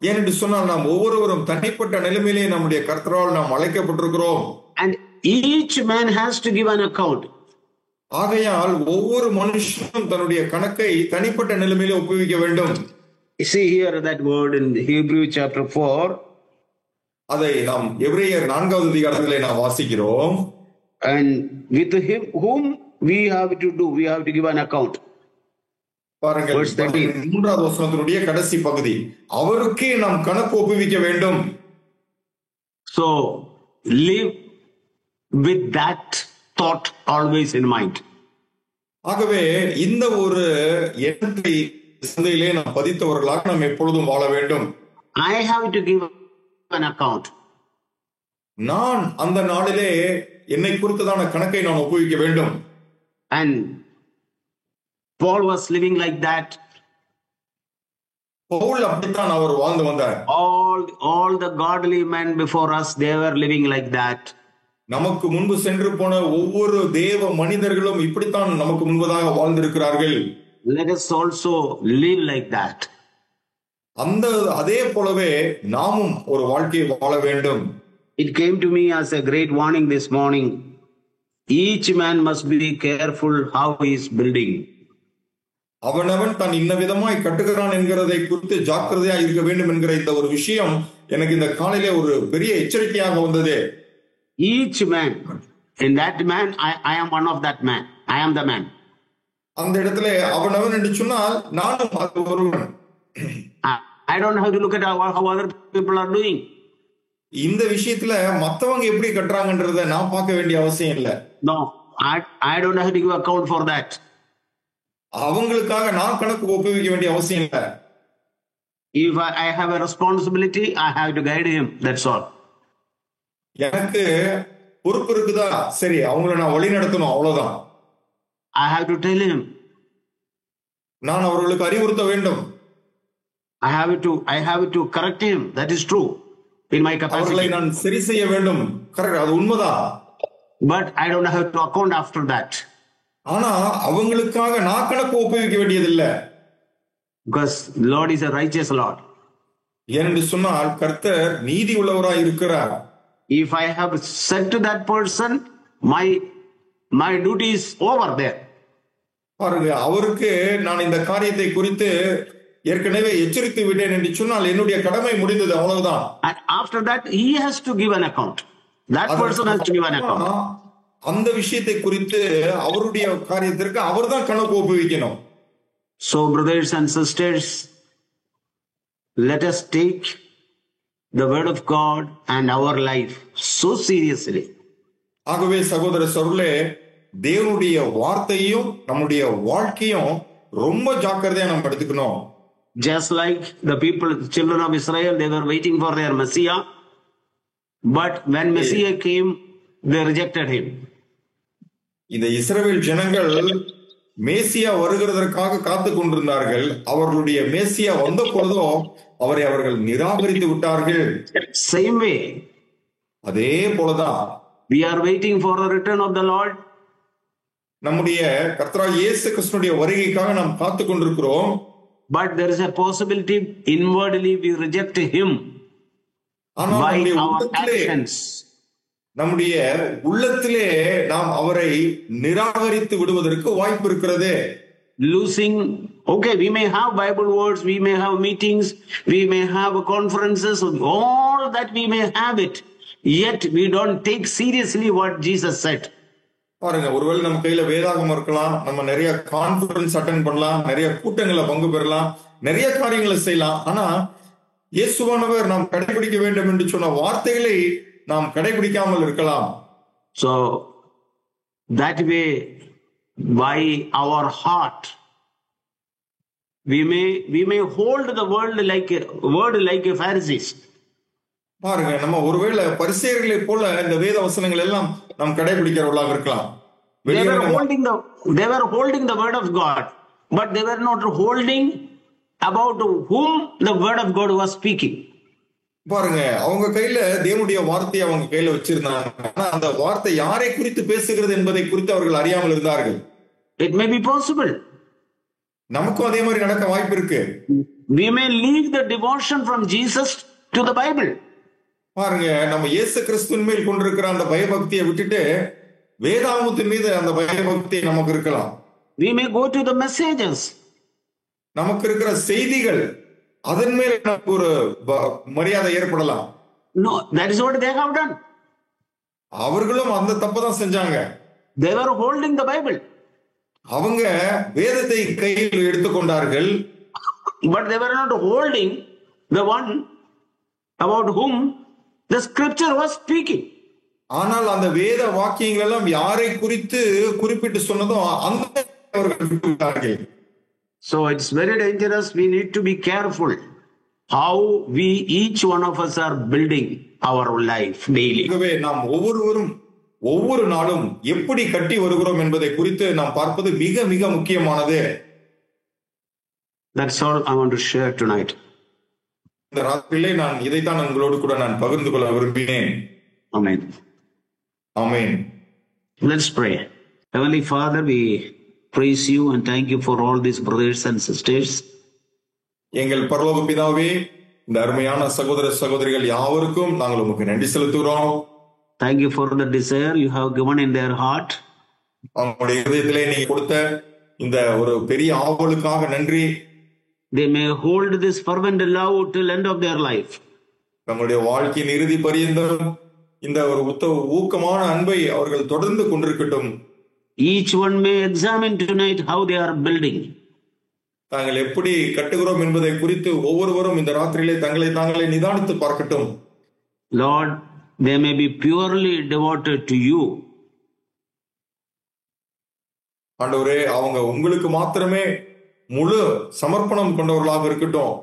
ஏனென்று சொன்னால் நாம் ஒவ்வொருவரும் தனிப்பட்ட நிலைமையிலே நம்முடைய கர்த்தரால் நாம் அழைக்கப்பட்டிருக்கிறோம். And each man has to give an account. ஆகையால் ஒவ்வொரு மனுஷனும் தன்னுடைய கணக்கை தனிப்பட்ட நிலைமையிலே ஒப்புவிக்க வேண்டும். You see here that word in Hebrew chapter 4. அதை நாம் எபிரேயர் 4வது அதிகாரத்திலே நாம் வாசிக்கிறோம். And with him whom we have to give an account. பாருங்கள், 3வது வசனத்தினுடைய கடைசி பகுதி, அவருக்கே நாம் கணக்கு ஒப்புவிக்க வேண்டும். So live with that thought always in mind. ஆகவே இந்த ஒரு எண்ணத்தை சிந்தையிலே நாம் பதித்தவர்களாக நாம் எப்பொழுதும் வாழ வேண்டும். I have to give an account. நான் அந்த நாளிலே என்னை குறித்ததான கணக்கை நான் ஒப்புவிக்க வேண்டும். And Paul was living like that. Pavul அப்படித்தான் அவர் வாழ்ந்து வந்தார். All the godly men before us, they were living like that. நமக்கு முன்பு சென்று போன ஒவ்வொரு தேவ மனிதர்களும் இப்படித்தான் நமக்கு முன்பதாக வாழ்ந்திருக்கிறார்கள். Let us also live like that. அதே போலவே நாமும் ஒரு வாழ்க்கையை வாழ வேண்டும். It came to me as a great warning this morning. Each man must be careful how he is building. அவனவன் தான் இன்ன விதமாய் கட்டுகிறான் என்கிறதை குறித்து ஜாக்கிரதையா இருக்க வேண்டும் என்கிற இந்த ஒரு விஷயம் எனக்கு இந்த காலையில ஒரு பெரிய எச்சரிக்கையாக வந்தது. Each man, in that man, I am one of that man. I am the man. அந்த இடத்துல அவனவன் என்று சொன்னால் நானும் அது ஒருவன். I don't have to look at how other people are doing. இந்த விஷயத்துல மத்தவங்க எப்படி கட்டுறாங்கன்றத நான் பார்க்க வேண்டிய அவசியம் இல்லை. No, I don't have to give account for that. அவங்களுக்காக நான் கணக்கு ஒப்புவிக்க வேண்டிய அவசியம் இல்லை. If I have a responsibility, I have to guide him. That's all. எனக்கு பொறுப்பு இருக்குதா, சரி அவங்கள நான் வழி நடத்தணும், அவ்வளவுதான். I have to tell him. நான் அவர்களுக்கு அறிவுறுத்த வேண்டும். I have to correct him. That is true. In my capacity. அவர்களை நான் சரி செய்ய வேண்டும். கரெக்ட், அது உண்மைதான். But I don't have to account after that. ஆனா அவங்களுக்காக நான் கணக்கு ஒப்புவிக்க வேண்டியதில்லை. Because Lord is a righteous Lord. என்று சொன்னால் கர்த்தர் நீதி உள்ளவராய் இருக்கிறார். If I have said to that person, my duty is over there. பாருங்க, அவருக்கு நான் இந்த காரியத்தை குறித்து ஏற்கனவே எச்சரித்து விட்டேன் என்று சொன்னால் என்னுடைய கடமை முடிந்தது, அவ்வளவுதான். And after that he has to give an account. That person has to give an account. அந்த விஷயத்தை குறித்து அவருடைய காரியத்திற்கு அவர்தான் கணக்கு ஒப்புவிக்கணும். So brothers and sisters, let us take the word of God and our life so seriously. ஆகவே சகோதர சகோதரர்களே, தேவனுடைய வார்த்தையும் நம்முடைய வாழ்க்கையும் ரொம்ப ஜாக்கிரதையா நம்ம எடுத்துக்கணும். Just like the children of Israel, they were waiting for their Messiah, but when Messiah came, they rejected him. இந்த இஸ்ரவேல் ஜனங்கள் மேசியா வருகிறதற்காக காத்து கொண்டிருந்தார்கள். அவர்களுடைய மேசியா வந்த பொழுதும் அவரை அவர்கள் நிராகரித்து விட்டார்கள். Same way, அதே போலதான் we are waiting for the return of the Lord. நம்முடைய கர்த்தராகிய இயேசு கிறிஸ்துவினுடைய வருகைக்காக நாம் காத்து கொண்டிருக்கிறோம். But there is a possibility inwardly we reject him by our actions. நம்முடைய உள்ளத்திலே நாம் அவரை நிராகரித்து விடுவதற்கு வாய்ப்பு இருக்கிறது. Losing, okay, we may have Bible words, we may have meetings, we may have conferences, all that we may have it, yet we don't take seriously what Jesus said. பாருங்க, ஒருவேளை நம்ம கையில வேதாகமம் இருக்கலாம், நம்ம நிறைய கான்ஃபரன்ஸ் அட்டென்ட் பண்ணலாம், நிறைய கூட்டங்களை பங்கு பெறலாம், நிறைய காரியங்களை செய்யலாம். ஆனா இயேசுவானவர் நாம் கடைபிடிக்க வேண்டும் என்று சொன்ன வார்த்தைகளை நாம் கடைபிடிக்காமல் இருக்கலாம். So that way, by our heart, we may hold the word like a Pharisees. பாருங்க, நம்ம ஒருவேளை பரிசேயர்களை போல இந்த வேத வசனங்கள் எல்லாம் நாம் கடைபிடிக்கிறவர்களாக இருக்கலாம். They were holding the word of God, but they were not holding about whom the word of God was speaking. பாருங்க, அவங்க கையில தேவனுடைய வார்த்தையை அவங்க கையில வச்சிருந்தாங்க. ஆனா அந்த வார்த்தை யாரை குறித்து பேசுகிறது என்பதை குறித்து அவர்கள் அறியாமல் இருந்தார்கள். It may be possible. நமக்கும் அதே மாதிரி நடக்க வாய்ப்பு இருக்கு. We may leave the devotion from Jesus to the Bible. பாருங்க, நம்ம இயேசு கிறிஸ்துவின் மேல் கொண்டிருக்கிற அந்த பயபக்தியை விட்டுட்டு வேதாகமத்தின் மீது அந்த பயபக்தி நமக்கு இருக்கலாம். We may go to the messages. நமக்கு இருக்கிற செய்திகள், அதன் மேல் நமக்கு ஒரு மரியாதை ஏற்படலாம். No, that is what they have done. அவர்களும் அந்த தப்பு தான் செஞ்சாங்க. They were holding the Bible. அவங்க வேதத்தை கையில் எடுத்துக்கொண்டார்கள். But they were not holding the one about whom the scripture was speaking. ஆனால் அந்த வேத வாக்கியங்கள் எல்லாம் யாரை குறித்து குறிப்பிட்டு சொன்னதோ அந்த அவர்கள் விட்டார்கள். So it's very dangerous. We need to be careful how we each one of us are building our life daily. ஆகவே நாம் ஒவ்வொருவரும் ஒவ்வொரு நாளும் எப்படி கட்டி வருகிறோம் என்பதை குறித்து நாம் பார்ப்பது மிக மிக முக்கியமானது. That's all I want to share tonight. இந்த ராத்திரியிலே நான் இதைத்தான் உங்களோடு கூட நான் பகிர்ந்து கொள்ள விரும்பினேன். Amen. Amen. Let's pray. Heavenly Father, we praise you and thank you for all these brothers and sisters. எங்கள் பரலோக பிதாவே, இந்த அருமையான சகோதர சகோதரிகள் யாவருக்கும் நாங்கள் உமக்கு நன்றி செலுத்துகிறோம். Thank you for the desire you have given in their heart. அவங்களுடைய இதயத்திலே நீ கொடுத்த இந்த ஒரு பெரிய ஆவலுக்காக நன்றி. They may hold this fervent love till end of their life. தங்களுடைய வாழ்க்கையின் இறுதி பரியந்தம் இந்த ஒரு ஊக்கமான அன்பை அவர்கள் தொடர்ந்து கொண்டிருக்கட்டும். Each one may examine tonight how they are building. தாங்கள் எப்படி கட்டுகிறோம் என்பதை குறித்து ஒவ்வொருவரும் இந்த ராத்திரியிலே தங்களை தாங்களே நிதானித்து பார்க்கட்டும். Lord, they may be purely devoted to you. ஆண்டவரே, அவங்க உங்களுக்கு மாத்திரமே முழு சமர்ப்பணம் கொண்டவர்களாக இருக்கட்டும்.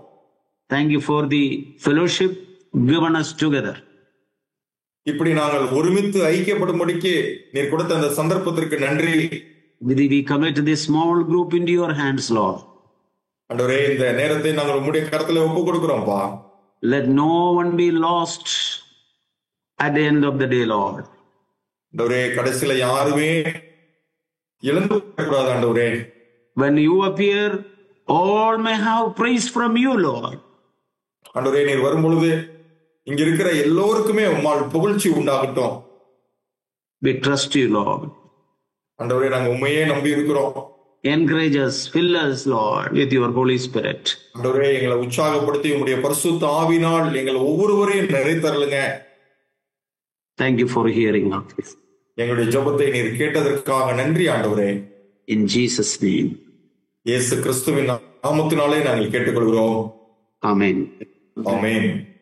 Thank you for the fellowship given us together. இப்படி நாங்கள் ஒருமித்து ஐக்கியப்படும்படிக்கு நீர் கொடுத்த அந்த சந்தர்ப்பத்திற்கு நன்றி. We commit this small group into your hands, Lord. ஆண்டவரே, இந்த நேரத்தை நாங்கள் உம்முடைய கரத்திலே ஒப்புக் கொடுக்கிறோம்ப்பா. Let no one be lost at the end of the day, Lord. ஆண்டவரே, கடைசியில யாருமே இழந்து போகக்கூடாது ஆண்டவரே. When you appear, all may have praise from you, Lord. ஆண்டவரே, நீர் வரும்பொழுது இங்க இருக்கிற எல்லோருக்குமே உம்மால் புகழ்ச்சி உண்டாகட்டும். We trust you, Lord. ஆண்டவரே, நாங்க உண்மையே நம்பி இருக்கிறோம். Encourage us, fill us, Lord, with your Holy Spirit. ஆண்டவரே, எங்களை உற்சாகப்படுத்தி உம்முடைய பரிசுத்த ஆவியினால் எங்கள் ஒவ்வொருவரையும் நிறைத்தருளுங்க. Thank you for hearing us. எங்களுடைய ஜெபத்தை நீர் கேட்டதற்காக நன்றி ஆண்டவரே. In Jesus' name. இயேசு கிறிஸ்துவின் நாமத்தினாலே நாங்கள் கேட்டுக்கொள்கிறோம். Amen. ஆமென்.